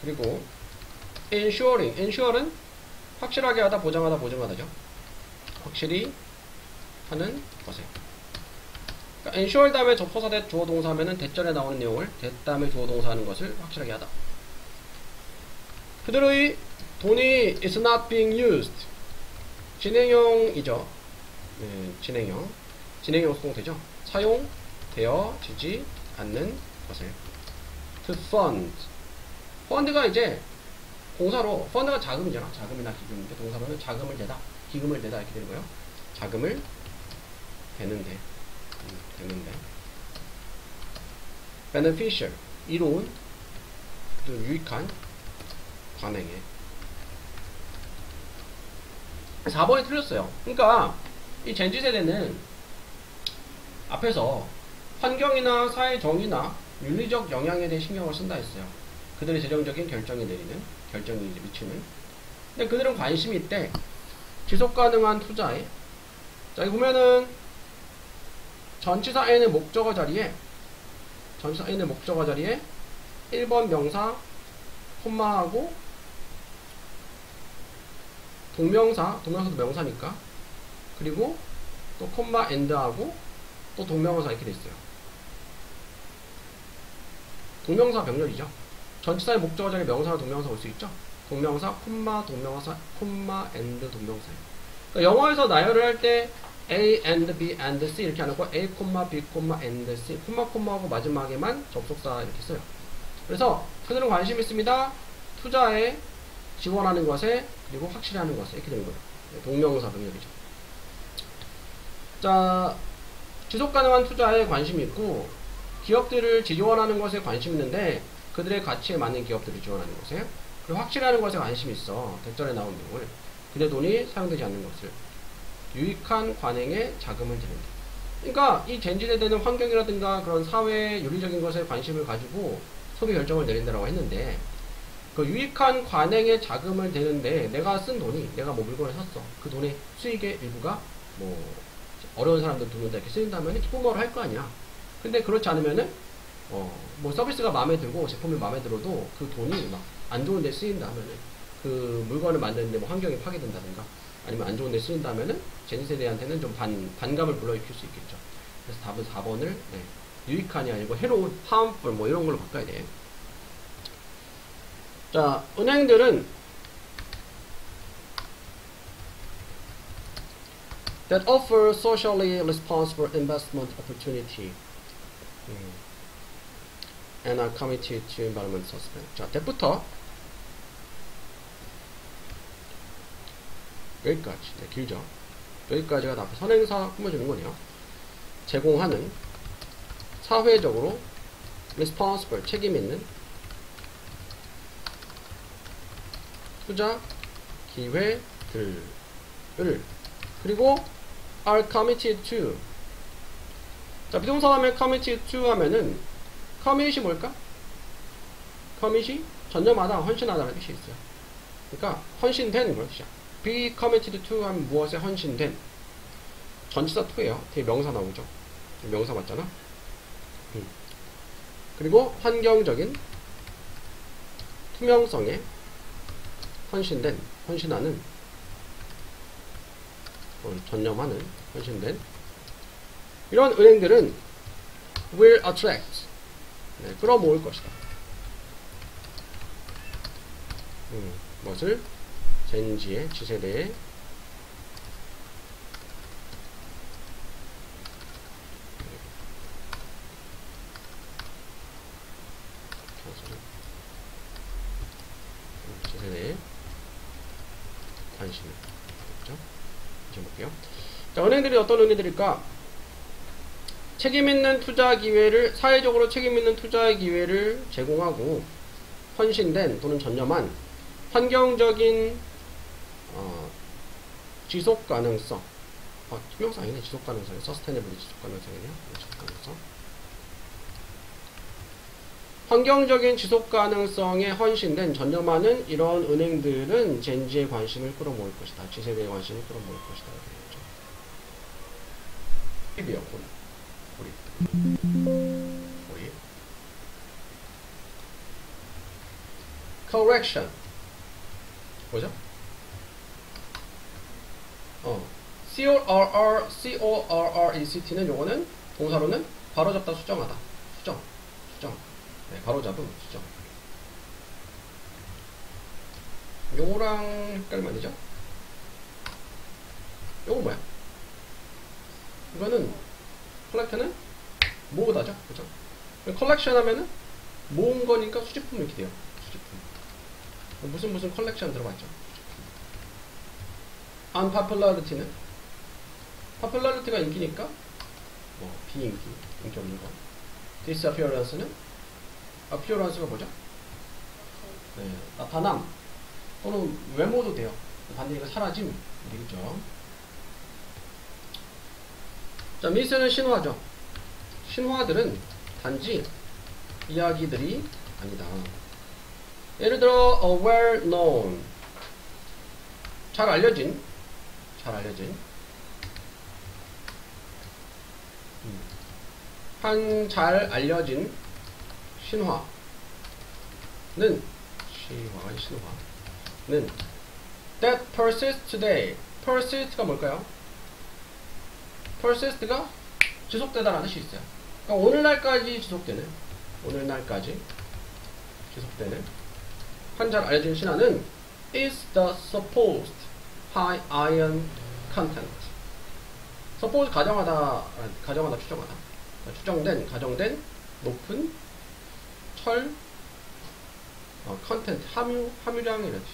그리고 ensure은 확실하게 하다, 보장하다, 보증하다죠. 확실히 하는 것에. 그러니까 ensure 다음에 접속사 대 주어 동사 하면은 대절에 나오는 내용을 that 다음에 주어 동사 하는 것을 확실하게 하다. 그들의 돈이 is not being used. 진행형이죠. 네, 진행형 수동태죠. 사용되어지지 않는 것을. to fund. fund가 이제 공사로, fund가 자금이잖아. 자금이나 기금인데 동사로는 자금을 대다, 기금을 대다 이렇게 되는 거예요. 자금을 대는데. beneficial, 이로운, 또 유익한, 관행에. 4번이 틀렸어요. 그러니까 이 젠지 세대는 앞에서 환경이나 사회 정의나 윤리적 영향에 대해 신경을 쓴다 했어요. 그들의 재정적인 결정이 미치는. 근데 그들은 관심이 있대. 지속 가능한 투자에. 자, 여기 보면은 전치사 N의 목적어 자리에 1번 명사 콤마하고 동명사도 명사니까, 그리고 또 콤마 엔드하고 또 동명사 이렇게 돼 있어요. 동명사 병렬이죠. 전치사의 목적어 자리에 명사나 동명사 올 수 있죠. 동명사 콤마 동명사 콤마 엔드 동명사예요. 그러니까 영어에서 나열을 할 때 A and B and C 이렇게 안 하고 A, B, and C 콤마하고 마지막에만 접속사 이렇게 써요. 그래서 그들은 관심 있습니다. 투자에, 지원하는 것에, 그리고 확실히 하는 것에 이렇게 되는 거예요. 동명사 병렬이죠. 자, 지속 가능한 투자에 관심이 있고 기업들을 지원하는 것에 관심 있는데 그들의 가치에 맞는 기업들을 지원하는 것에, 그리고 확실히 하는 것에 관심이 있어. 대절에 나온 내용을. 그들의 돈이 사용되지 않는 것을. 유익한 관행에 자금을 드는다. 그러니까 이 젠지 세대는 환경이라든가 그런 사회 윤리적인 것에 관심을 가지고 소비 결정을 내린다라고 했는데, 그 유익한 관행에 자금을 대는데 내가 쓴 돈이, 내가 뭐 물건을 샀어. 그 돈의 수익의 일부가 뭐 어려운 사람들 돈에다 이렇게 쓰인다면 기쁨으로 할 거 아니야. 근데 그렇지 않으면은 뭐 서비스가 마음에 들고 제품이 마음에 들어도 그 돈이 막 안 좋은 데 쓰인다 하면은, 그 물건을 만드는데 뭐 환경이 파괴된다든가 아니면 안 좋은 데 쓰인다면은 젠지 세대한테는 좀 반감을 불러일으킬 수 있겠죠. 그래서 답은 4번을 유익한이 아니고 해로운, harmful 뭐 이런 걸로 바꿔야 돼. 자, 은행들은 that offer socially responsible investment opportunity and are committed to environment sustainability. 자, that부터 여기까지. 네, 길죠. 여기까지가 다 선행사 꾸며주는 거네요. 제공하는, 사회적으로 responsible, 책임 있는 투자 기회들을, 그리고 are committed to. 자, 비동사 다음에 committed to 하면은 commit이 뭘까? commit이 전념하다, 헌신하다는 뜻이 있어요. 그러니까 헌신된 그런 뜻이야. be committed to 하면 무엇에 헌신된. 전치사 to예요. 뒤에 명사 나오죠. 명사 맞잖아. 그리고 환경적인 투명성에 헌신된, 헌신하는, 전념하는, 헌신된. 이런 은행들은 will attract, 네, 끌어모을 것이다. 무엇을? 젠지의, 지세대의 자, 은행들이 어떤 은행들일까? 책임있는 투자 기회를, 사회적으로 책임있는 투자 기회를 제공하고 헌신된 또는 전념한 환경적인 지속 가능성. 투명성 아니네. 지속 가능성이. 서스테이너블리 지속 가능성이네요. 지속 가능성. 환경적인 지속 가능성에 헌신된 전념하는 이런 은행들은 젠지의 관심을 끌어모을 것이다. G세대의 관심을 끌어모을 것이다. 고립이요, 고립. correction. 뭐죠? correct는 요거는 동사로는 바로잡다, 수정하다. 수정. 네, 바로잡음, 수정. 요거랑 헷갈리면 아니죠? 요거 뭐야? 이거는 컬렉터는 모으다죠, 그죠? 컬렉션 하면은 모은 거니까 수집품 이렇게 돼요. 수집품. 무슨 컬렉션 들어봤죠? unpopularity는 popularity가 인기니까 비인기, 인기 없는 거. disappearance는 appearance가 뭐죠? 네, 나타남 또는 외모도 돼요. 반대니까 사라짐 되겠죠. 자, 미스는 신화죠. 신화들은 단지 이야기들이 아니다. 예를 들어 well known, 잘 알려진 한 잘 알려진 신화는 that persists today. persist가 뭘까요? persist가 지속되다라는 뜻이 있어요. 그러니까 오늘날까지 지속되는 한 잘 알려진 신화는 is the supposed high iron content. suppose 가정하다, 추정하다. 가정된 높은 철 컨텐트, 함유량이라는 뜻이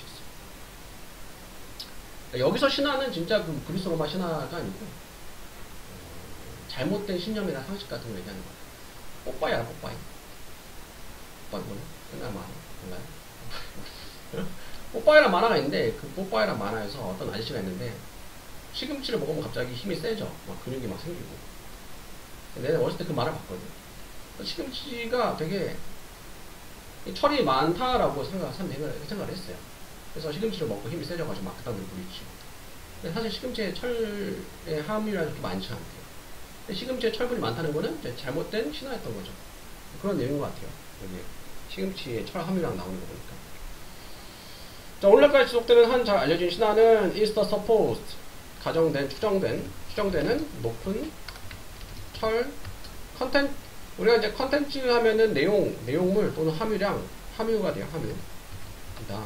있어요. 여기서 신화는 진짜 그 그리스 로마 신화가 아니고 잘못된 신념이나 상식 같은 거 얘기하는 거야. 뽀빠이 알아? 뽀빠이 뭐냐? 옛날 만화 몰라요? 뽀빠이란 만화가 있는데 그 뽀빠이란 만화에서 어떤 아저씨가 있는데 시금치를 먹으면 갑자기 힘이 세져. 막 근육이 막 생기고. 내가 어렸을 때 그 만화를 봤거든. 시금치가 되게 철이 많다라고 생각을 했어요. 그래서 시금치를 먹고 힘이 세져가지고 막 그딴 걸 부딪히고. 근데 사실 시금치에 철의 함유량이 그렇게 많지 않대요. 근데 시금치에 철분이 많다는 거는 잘못된 신화였던 거죠. 그런 내용인 것 같아요. 여기 시금치에 철 함유량 나오는 거 보니까. 자, 오늘날까지 지속되는 한 잘 알려진 신화는 is the supposed, 추정되는 높은 철 컨텐츠. 우리가 이제 컨텐츠 하면은 내용물 또는 함유가 돼요. 함유입니다.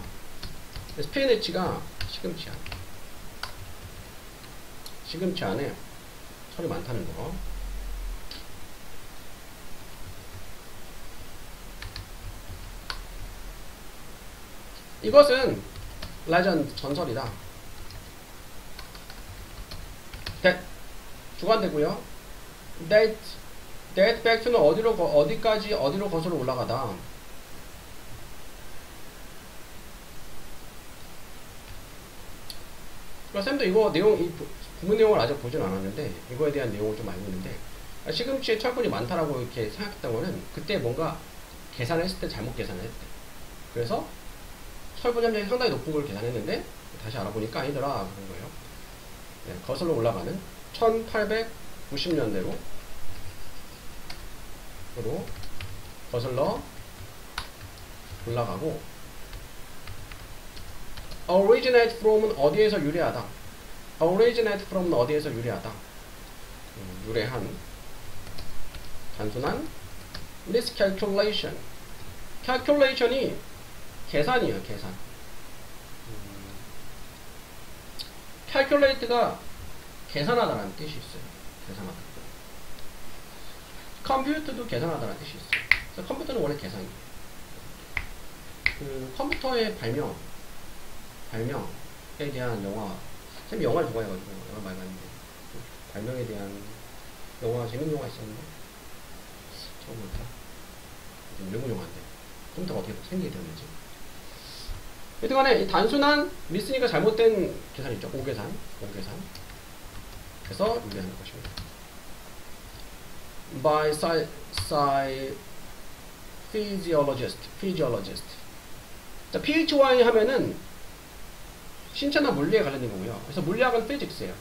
스피니치가 시금치 안에 철이 많다는 거. 이것은 레전드, 전설이다. 주관되고요. that fact는 어디로 거슬러 올라가다. 그러니까 쌤도 이거 이 부문 내용을 아직 보진 않았는데 이거에 대한 내용을 좀 알고 있는데, 시금치에 철분이 많다라고 이렇게 생각했던 거는 그때 뭔가 계산을 했을 때 잘못 계산을 했대. 그래서 철분 함량이 상당히 높은 걸 계산했는데 다시 알아보니까 아니더라 그런 거예요. 네, 거슬러 올라가는 1890년대로 거슬러 올라가고, originate from은 어디에서 유래하다. originate from은 어디에서 유래하다. 유래한, 단순한 miscalculation. calculation이 계산이에요, 계산. calculate가 계산하다라는 뜻이 있어요. 계산하다. 컴퓨터도 계산하다라는 뜻이 있어요. 그래서 컴퓨터는 원래 계산이에요. 그 컴퓨터의 발명에 대한 영화, 쌤이 영화를 좋아해가지고 영화 많이 봤는데 발명에 대한 영화, 재밌는 영화 있었는데 처음 볼까? 일본 영화인데 컴퓨터가 어떻게 생기게 되었는지. 하여튼간에 이 단순한 리스닝과 잘못된 계산이죠. 오계산. 그래서 유리하는 것입니다. by physiologist. 자, PHY 하면은 신체나 물리에 관련된 거고요. 그래서 물리학은 physics예요.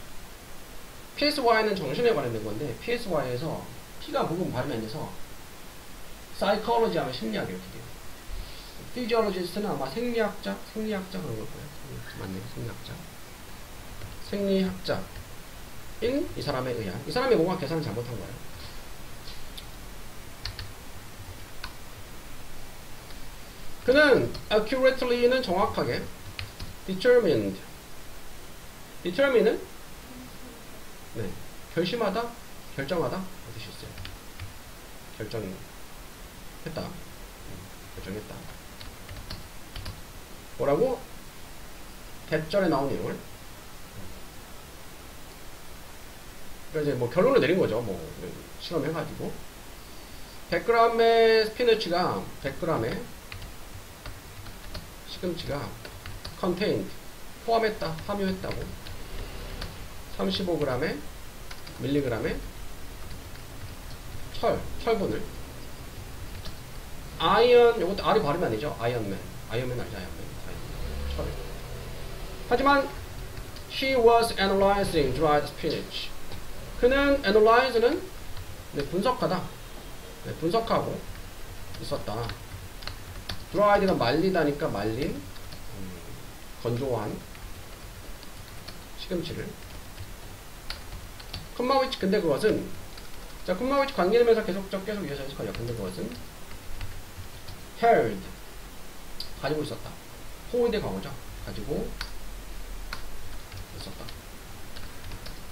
PSY는 정신에 관련된 건데 PSY에서 P가 무슨 발음이 안 돼서 psychology 하면 심리학 이렇게 돼요. physiologist는 아마 생리학자 그런 걸 거예요. 맞네요. 생리학자인 이 사람에 의한, 이 사람이 뭔가 계산을 잘못한 거예요. 그는 accurately는 정확하게, determine은 네, 결심하다, 결정하다 뜻이 있어요. 결정했다. 뭐라고? 대절에 나온 내용을. 그러니까 이제 뭐 결론을 내린 거죠. 뭐 실험해가지고 100g의 스피너치가 100g의 시금치가 contained 함유했다고 35g의 밀리그램의 철분을 아이언, 요것도 R이 발음이 아니죠. 아이언맨 알죠? 철. 하지만 he was analyzing dried spinach. 그는 analyze는 분석하다, 분석하고 있었다. dried가 말리다니까 말린, 건조한 시금치를. 콤마 위치, 근데 그것은, 자, 콤마 위치 관계되면서 계속 이어져 있을 거예요. 근데 그것은 held, 가지고 있었다. hold의 과거죠. 가지고 있었다.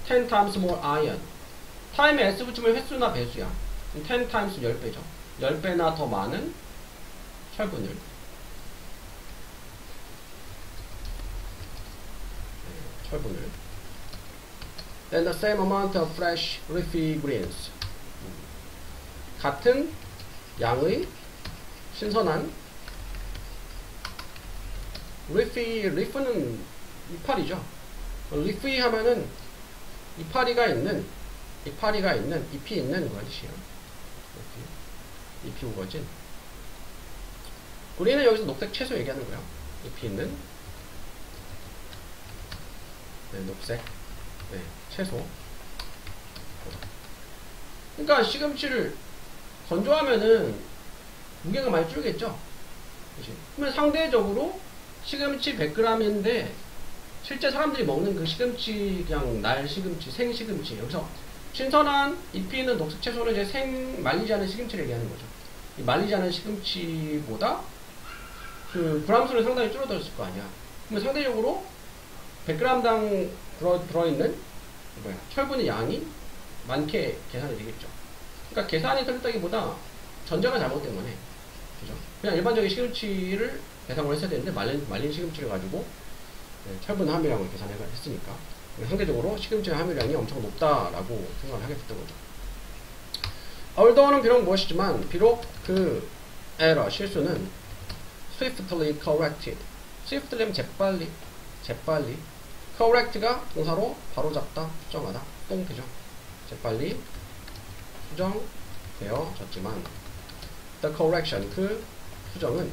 10 times more iron. time에 s 붙이면 횟수나 배수야. 10 times 10배죠. 10배나 더 많은 철분을. Then the same amount of fresh leafy greens. 같은 양의 신선한 leaf는 이파리죠. leafy 하면은 잎이 있는 그런 뜻이에요. 잎이 우거진. 우리는 여기서 녹색 채소 얘기하는 거예요. 잎이 있는 녹색 채소. 그러니까 시금치를 건조하면은 무게가 많이 줄겠죠. 그치? 그러면 상대적으로 시금치 100g인데 실제 사람들이 먹는 그 시금치, 그냥 날 시금치, 생 시금치, 여기서 신선한 잎이 있는 녹색 채소는 이제 말리지 않은 시금치를 얘기하는 거죠. 이 말리지 않은 시금치보다 그 그램수는 상당히 줄어들었을 거 아니야. 그러면 상대적으로 100g당 들어있는 철분의 양이 많게 계산이 되겠죠. 그러니까 계산이 틀렸다기보다 전제가 잘못된 거네. 그죠? 그냥 일반적인 시금치를 계산을 했어야 되는데 말린 시금치를 가지고 철분 함유량을 계산했으니까 상대적으로 시금치의 함유량이 엄청 높다라고 생각을 하게 됐던 거죠. Although는 비록 무엇이지만 비록 그 error, 실수는 swiftly corrected. swiftly면 재빨리. correct가 동사로 바로잡다, 수정하다, 똥되죠. 재빨리 수정되어졌지만 the correction, 그 수정은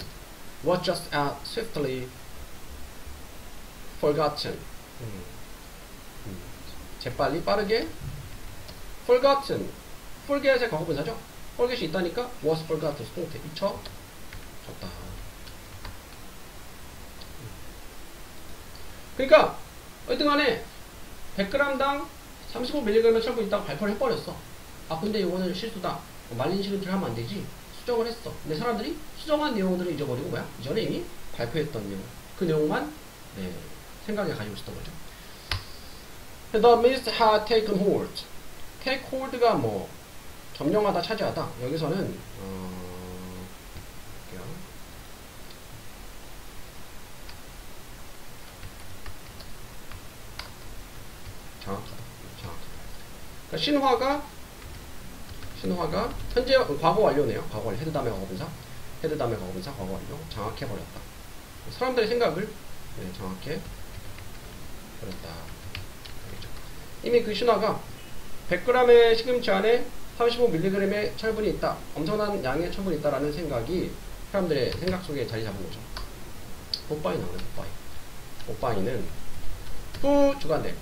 was just as swiftly forgotten. 재빨리, 빠르게 forgotten. forget의 과거분사죠. forget이 있다니까 was forgotten, 수동태, 잊혀졌다. 그러니까 어쨌든 간에 100g당 35mg의 철분이 있다고 발표를 해버렸어. 아 근데 이거는 실수다. 말린 시금치를 하면 안 되지. 수정을 했어. 근데 사람들이 수정한 내용들을 잊어버리고 뭐야? 이전에 이미 발표했던 내용. 그 내용만 생각에 가지고 있었던 거죠. The mist had taken hold. take hold가 뭐 점령하다, 차지하다. 여기서는 볼게요. 정확하다. 그러니까 신화가 현재 과거 완료네요. 과거 완료. 헤드 다음에 과거분사. 헤드 다음에 과거분사. 과거 완료. 장악해버렸다. 사람들의 생각을 장악해버렸다. 이미 그 신화가 100g의 시금치 안에 35mg의 철분이 있다. 엄청난 양의 철분이 있다라는 생각이 사람들의 생각 속에 자리 잡은 거죠. 뽀빠이 나오네, 뽀빠이. 뽀빠이는 who 주관대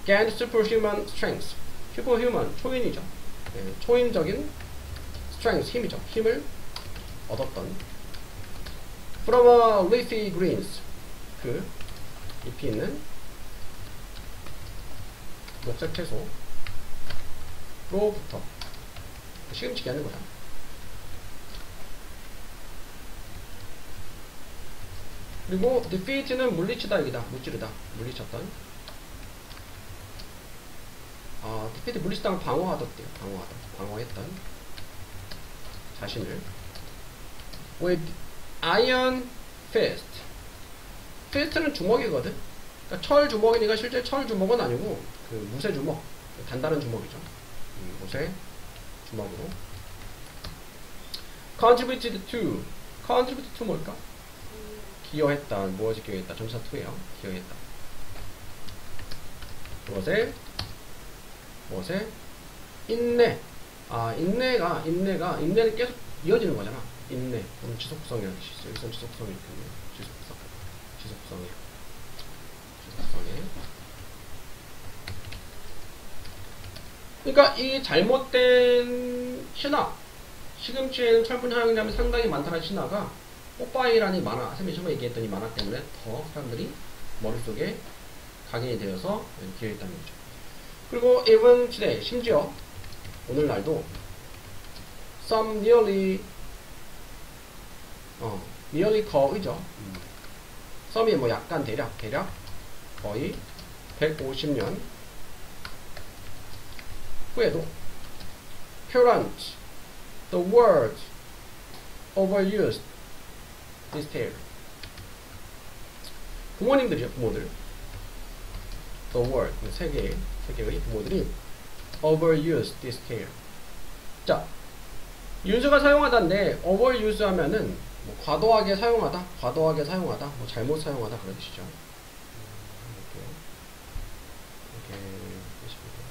gained superhuman strength. 슈퍼휴먼, 초인이죠. 초인적인 strength, 힘이죠. 힘을 얻었던 from a leafy greens. 그 잎이 있는 녹색 채소로부터 시금치게 하는 거야. 그리고 defeat는 물리치다 얘기다. 무찌르다. 물리쳤던. defeat 물리치다는 방어하던데요. 방어했던 자신을 with iron fist. fist는 주먹이거든. 그러니까 철 주먹이니까 실제 철 주먹은 아니고 그 무쇠 주먹, 단단한 주먹이죠. 무쇠 주먹으로 contributed to 뭘까? 기여했다. 무엇이 기여했다? 점사 2에요. 기여했다. 무엇에? 인내. 인내는 계속 이어지는 거잖아. 인내. 그럼 지속성이라는 뜻이 있어요. 여기서는 지속성이 이렇게 있네요. 지속성에. 그러니까 이 잘못된 신화, 시금치에는 철분 함유량이 상당히 많다는 신화가 뽀빠이라는 만화, 쌤이 처음에 얘기했던 이 만화 때문에 더 사람들이 머릿속에 각인이 되어서 기여했다는 거죠. 그리고 even today, 심지어 오늘날도 some nearly 거의죠. some이 뭐 약간 대략 거의 150년 후에도 current, the word overused this tale. 부모님들이요, 부모들. the word, 세계의 부모들이 overuse this tale. 자, use가 사용하다인데 overuse 하면은 뭐 과도하게 사용하다, 뭐 잘못 사용하다 그런 뜻이죠. 이렇게 보시면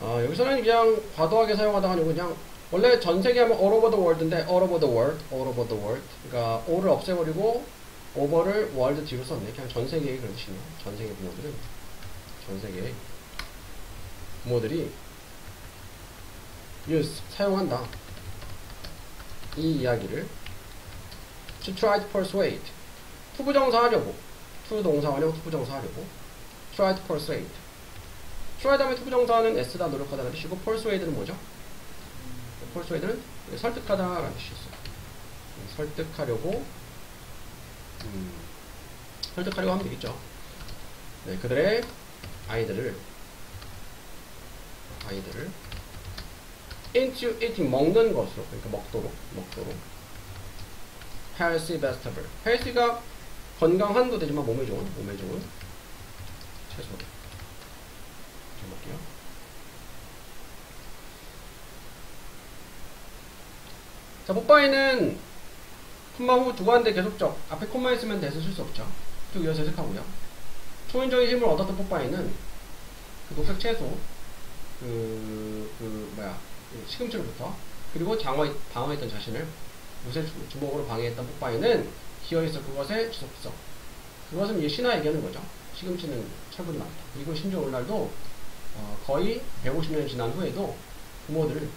여기서는 그냥 과도하게 사용하다가 아니고 그냥 원래 전 세계 하면 all over the world인데 all over the world. 그러니까 all을 없애버리고 over를 world 뒤로 썼네. 그냥 전 세계의 그런 뜻이네요. 전 세계 부모들은 전 세계의 부모들이 use 사용한다. 이 이야기를 to try to persuade 투부정사 하려고 to 동사하려고 투부정사 하려고 try to persuade try 다음에 투부정사는 S다 노력하다는 뜻이고 persuade는 뭐죠? persuade는 설득하다라는 뜻이 있어요. 설득하려고 하면 되겠죠. 네, 그들의 아이들을 into eating 먹는 것으로, 그러니까 먹도록 healthy vegetable. healthy가 건강한도 되지만 몸에 좋은 채소를 볼게요. 자, 뽀빠이는 콤마 후 주관대 계속적. 앞에 콤마 있으면 대서 쓸 수 없죠. 쭉 이어서 해석하고요. 초인적인 힘을 얻었던 뽀빠이는 그 녹색 채소, 시금치로부터, 그리고 방어했던 자신을 무쇠 주먹으로 방해했던 뽀빠이는 기어있어 그것의 지속성. 그것은 이제 신화 얘기하는 거죠. 시금치는 철분이 많다. 그리고 심지어 오늘날도 거의 150년 지난 후에도 부모들을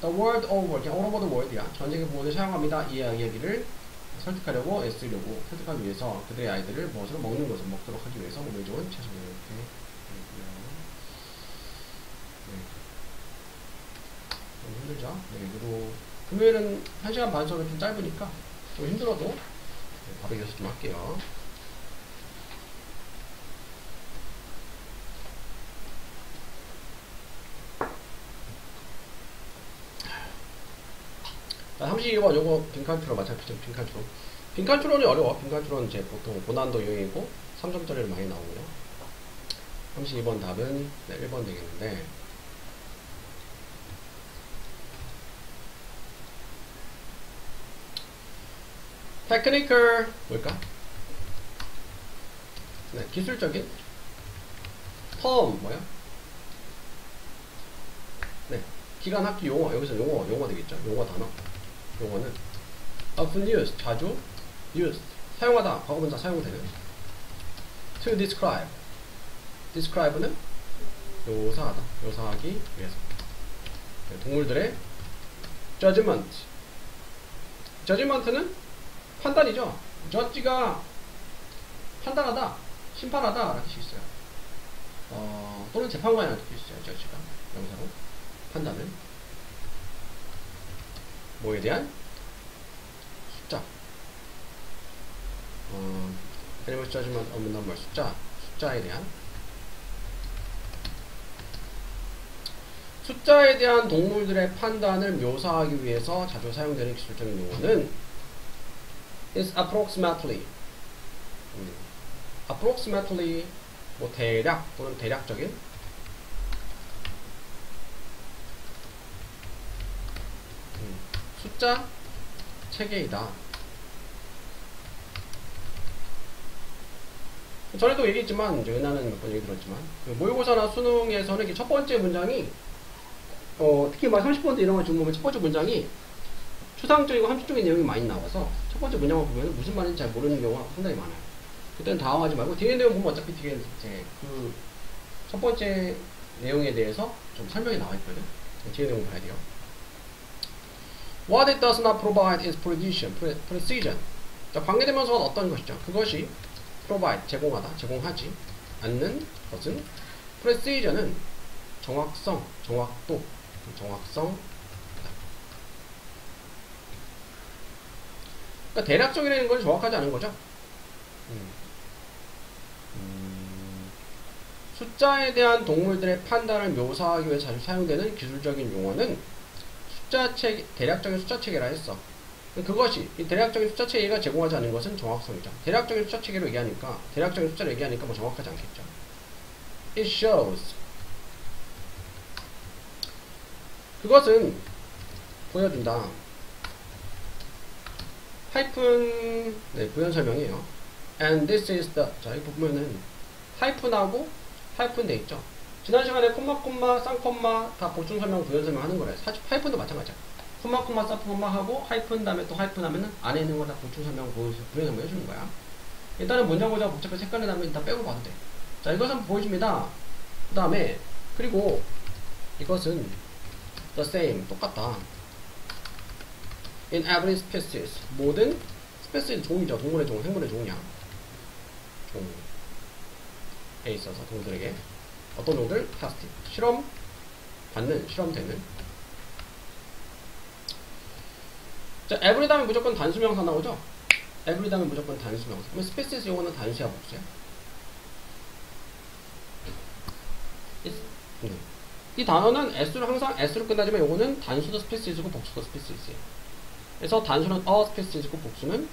the world over, 그냥 all over the world이야. 전 세계 부모들 사용합니다. 이 이야기를 설득하려고 애쓰려고 설득하기 위해서 그들의 아이들을 무엇으로 먹는 것을 먹도록 하기 위해서 몸에 좋은 채소를 이렇게 너무 힘들죠. 네, 그리고 금요일은 1시간 반 정도 좀 짧으니까 좀 힘들어도 바로 이어서 좀 할게요. 자, 32번 요거 빈칸 추론 마찬가지죠. 빈칸 추론. 빈칸 추론이 어려워. 빈칸 추론은 이제 보통 고난도 유형이고 3점짜리를 많이 나오고요. 32번 답은 네, 1번 되겠는데, 테크니컬 뭘까? 네, 기술적인 텀 뭐야? 네, 기간 학기 용어. 여기서 용어 되겠죠. 용어 단어. 용어는 often used 자주, used 사용하다 과거분사 사용되는, to describe describe는 묘사하다 묘사하기 위해서. 네, 동물들의 judgment judgment는 판단이죠. judge가 판단하다, 심판하다 라는 뜻이 있어요. 또는 재판관이라는 뜻이 있어요. judge가 명사로 판단을. 뭐에 대한? 숫자. animal judgment of number 숫자에 대한. 숫자에 대한 동물들의 판단을 묘사하기 위해서 자주 사용되는 기술적인 용어는 is approximately. approximately 뭐 대략 또는 대략적인, 숫자 체계이다. 전에도 얘기했지만, 이제 은하는 몇 번 얘기 들었지만, 모의고사나 수능에서는 이렇게 첫 번째 문장이, 특히 막 30번대 이런 걸 보면 첫 번째 문장이 추상적이고 함축적인 내용이 많이 나와서 첫 번째 문장만 보면 무슨 말인지 잘 모르는 경우가 상당히 많아요. 그때는 당황하지 말고 뒤에 내용 보면 어차피 뒤에 이제 그 첫 번째 내용에 대해서 좀 설명이 나와 있거든. 뒤에 내용 봐야 돼요. What it does not provide is precision. 자, 관계대명사가 어떤 것이죠? 그것이 provide, 제공하다, 제공하지 않는 것은 precision은 정확성, 정확도, 정확성. 그러니까 대략적이라는 건 정확하지 않은 거죠. 숫자에 대한 동물들의 판단을 묘사하기 위해 자주 사용되는 기술적인 용어는 대략적인 숫자 체계라 했어. 그것이 이 대략적인 숫자 체계가 제공하지 않는 것은 정확성이죠. 대략적인 숫자 체계로 얘기하니까, 대략적인 숫자를 얘기하니까 뭐 정확하지 않겠죠. It shows. 그것은 보여준다. 하이픈, 네, 부연 설명이에요. And this is the. 자, 여기 보면은 하이픈하고 하이픈 돼 있죠. 지난 시간에 콤마, 쌍콤마 다 보충 설명, 부연 설명 하는 거래요. 사실 하이픈도 마찬가지야. 콤마, 쌍콤마 하고 하이픈 다음에 또 하이픈 하면은 안에 있는 거 다 보충 설명, 부연 설명 해주는 거야. 일단은 문장 보자가 복잡해서 헷갈리다면 일단 빼고 봐도 돼. 자, 이것은 보여줍니다. 그 다음에, 그리고 이것은 the same, 똑같다. In every species, 모든 species 종이죠. 동물의 종, 생물의 종이야. 종에 있어서 동물들에게 어떤 종들? 테스트, 실험 받는, 실험되는. 자, every 다음에 무조건 단수명사 나오죠. every 다음에 무조건 단수명사. 그러면 species 용어는 단수야, 복수야? 이 단어는 s로 항상 s로 끝나지만 요거는 단수도 스피시스고 복수도 스피시스예요. 그래서 단수는 a 스피시스고 복수는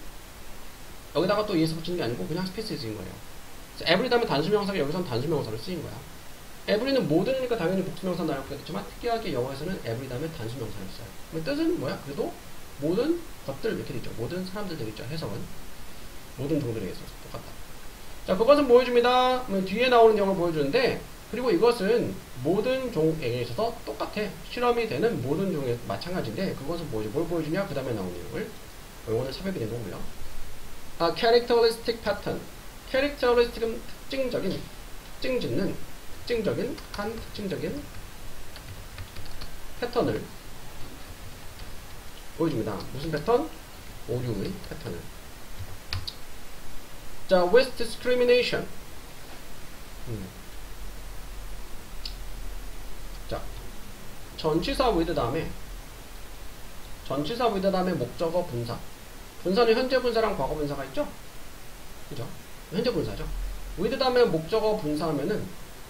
여기다가 또 es 붙이는 게 아니고 그냥 스피시스인 거예요. 그래서 every 다음에 단수명사가 여기서는 단수명사로 쓰인 거야. every는 모든이니까 당연히 복수명사 나올 거겠지만 특이하게 영어에서는 every 다음에 단수명사를 써요. 그럼 뜻은 뭐야? 그래도 모든 것들 이렇게 되죠. 모든 사람들 되겠죠. 해석은 모든 종들에 있어서 똑같다. 자, 그것은 보여줍니다. 뒤에 나오는 영어를 보여주는데, 그리고 이것은 모든 종에 있어서 똑같아. 실험이 되는 모든 종에 마찬가지인데, 그것은 뭘 보여주냐? 그 다음에 나오는 내용을. 이거는 삽입이 된 거고요. characteristic pattern. characteristic은 특징적인, 특징적인 패턴을 보여줍니다. 무슨 패턴? 오류의 패턴을. 자, with discrimination. 자, 전치사 with 다음에 목적어 분사. 분사는 현재 분사랑 과거 분사가 있죠? 그죠? 현재 분사죠. with 다음에 목적어 분사하면은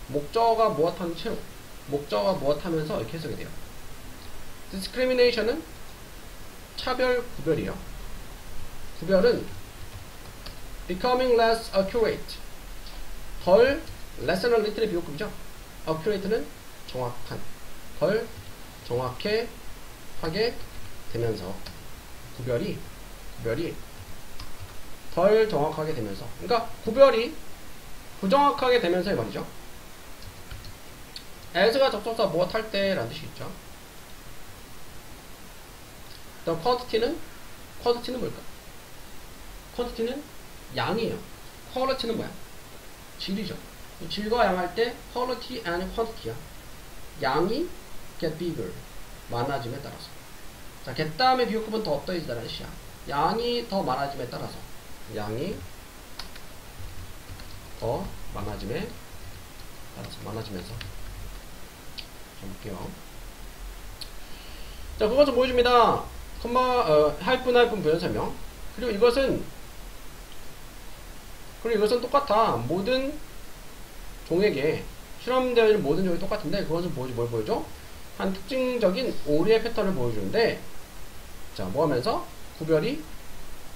목적어가 무엇한 채로 목적어가 무엇하면서 이렇게 해석이 돼요. discrimination은 차별 구별이요. 구별은 becoming less accurate 덜 less는 little의 비교급이죠. accurate는 정확한 덜 정확해 하게 되면서 구별이 덜 정확하게 되면서 그러니까 구별이 부정확하게 되면서의 말이죠. as가 접속사 무엇 할 때라는 뜻이 있죠. 그다음 quantity는 뭘까? quantity는 양이에요. quality는 뭐야? 질이죠. 질과 양 할 때 quality and quantity야. 양이 get bigger 많아짐에 따라서. 자, get 다음에 비교급은 더 어떠해지다라는 뜻이야. 양이 더 많아짐에 따라서 양이 더 많아짐에 따라서 많아지면서 좀 볼게요. 자, 그것 좀 보여줍니다. 하이픈 부연 설명. 그리고 이것은 똑같아. 모든 종에게 실험되어 있는 모든 종이 똑같은데 그것은 뭘 보여줘? 한 특징적인 오류의 패턴을 보여주는데 자, 뭐 하면서 구별이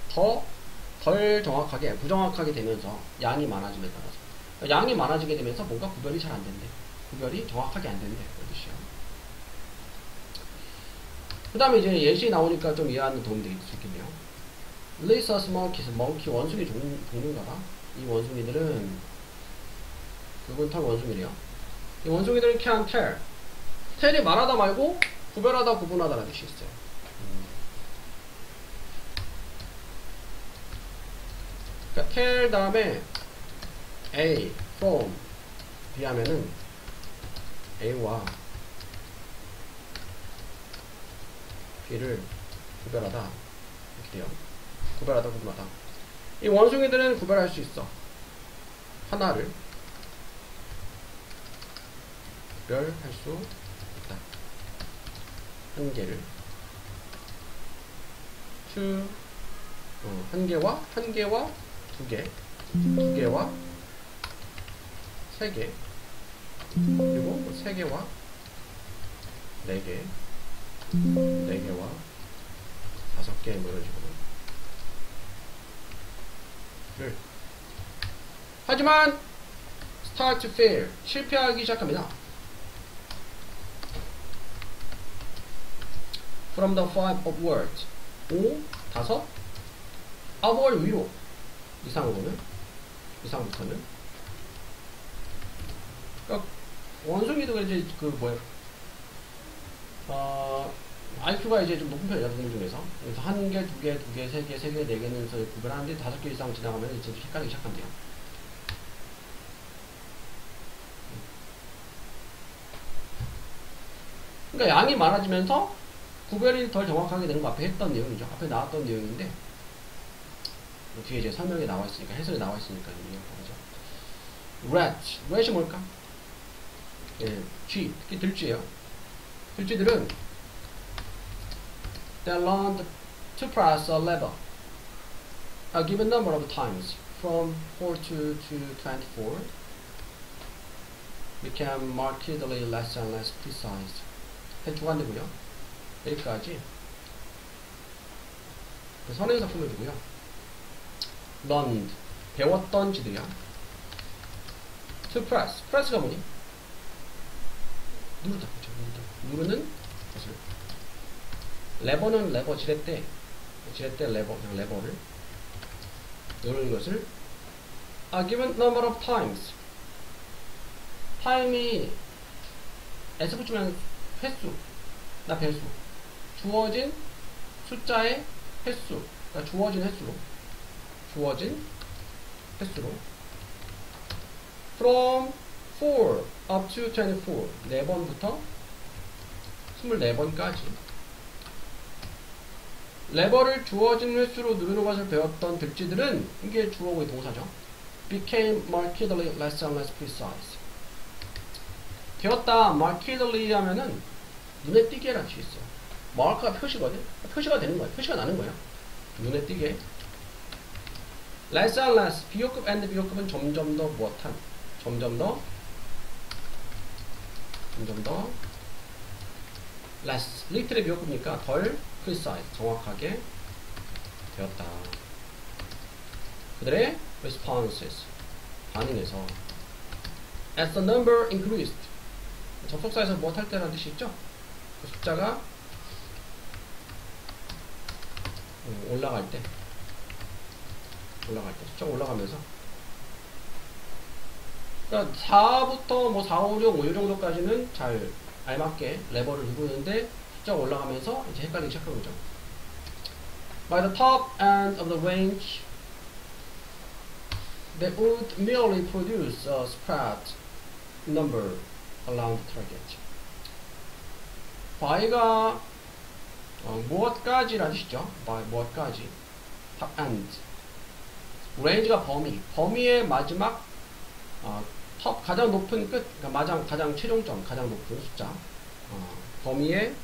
덜 정확하게 부정확하게 되면서 양이 많아짐에 따라서 양이 많아지게 되면서 뭔가 구별이 잘 안 된대. 구별이 정확하게 안 된대. 그런 뜻이야. 그 다음에 이제 예시 나오니까 좀 이해하는 도움이 될 수 있겠네요. Rhesus monkeys, 몽키 원숭이 종류인가봐. 이 원숭이들은 붉은털 원숭이래요. 이 원숭이들은 can tell. tell이 말하다 말고 구별하다 구분하다라는 뜻이 있어요. 그러니까 tell 다음에 A, from 비하면은 A와 B를 구별하다 이렇게 돼요. 구별하다 구분하다. 이 원숭이들은 구별할 수 있어. 하나를 구별할 수 있다. 한 개를 한 개와 두 개, 두 개와 세 개, 그리고 세 개와 네 개, 네 개와 다섯 개 뭐 이런 식으로. 하지만 start to fail 실패하기 시작합니다. from the five of words 5 upward 위로 이상부터는 그러니까 원숭이도 이제 IQ가 이제 좀 높은 편이야, 그 중에서. 그래서 한 개, 두 개, 세 개, 네 개는 구별하는데 5개 이상 지나가면 이제 헷갈리기 시작한대요. 그러니까 양이 많아지면서 구별이 덜 정확하게 되는 거 앞에 했던 내용이죠. 앞에 나왔던 내용인데, 뒤에 이제 설명이 나와 있으니까, 해설이 나와 있으니까 이해가 가죠. rat이 뭘까? 예, G, 특히 들쥐예요. 들쥐들은 they learned to press a lever a given number of times from 42 to 24 became markedly less and less precise. 주관되고요. 여기까지 선행사품을 두고요. learned 배웠던 지들이요. to press press가 뭐니? 누르다. 누르는 것을. 레버는 레버 지렛대 레버 그냥 레버를 누르는 것을 a given number of times time이 s 붙이면 횟수 나 배수 주어진 숫자의 횟수 그러니까 주어진 횟수로 from 4 up to 24 4번부터 24번까지 레버를 주어진 횟수로 누르는 것을 배웠던 들쥐들은 이게 주어의 동사죠. became markedly less and less precise. 되었다. markedly 하면은 눈에 띄게라는 뜻이 있어요. mark가 표시거든. 표시가 되는 거예요. 표시가 나는 거예요. 눈에 띄게. less and less, 비교급 and 비교급은 점점 더 무엇한, 점점 더 less, little의 비교급이니까 덜 precise, 정확하게 되었다. 그들의 responses, 반응에서. as the number increased, 접속사에서 무엇할 때라는 뜻이 있죠? 그 숫자가 올라갈 때 숫자가 올라가면서, 그러니까 4부터 뭐 4, 5, 6, 5 정도까지는 잘 알맞게 레버를 누르는데 숫자가 올라가면서 이제 헷갈리기 시작한 거죠. By the top end of the range, they would merely produce a spread number around the target. by가 무엇까지라는 뜻이죠. by 무엇까지. top end. range가 범위의 마지막 top 가장 높은 끝, 그러니까 가장 최종점, 가장 높은 숫자. 범위의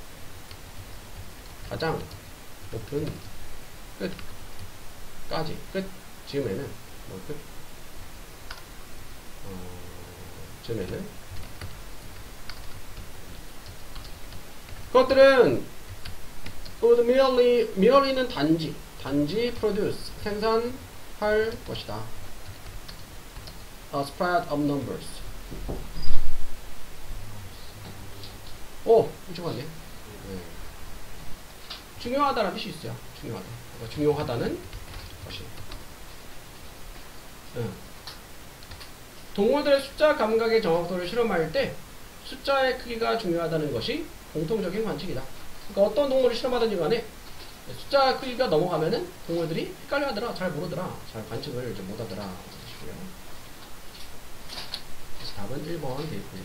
가장 높은 끝까지, 끝 즈음에는 즈음에는 그것들은 would merely는 단지 produce 생산할 것이다. A spread of numbers. 오, 이쪽 맞네. 네. 중요하다라는 뜻이 있어요. 중요하다는 것이. 동물들의 숫자 감각의 정확도를 실험할 때 숫자의 크기가 중요하다는 것이 공통적인 관측이다. 그러니까 어떤 동물을 실험하든지 간에 숫자 크기가 넘어가면은 동물들이 헷갈려 하더라, 잘 모르더라, 잘 관측을 좀 못하더라. 그래서 답은 1번 되어 있고요.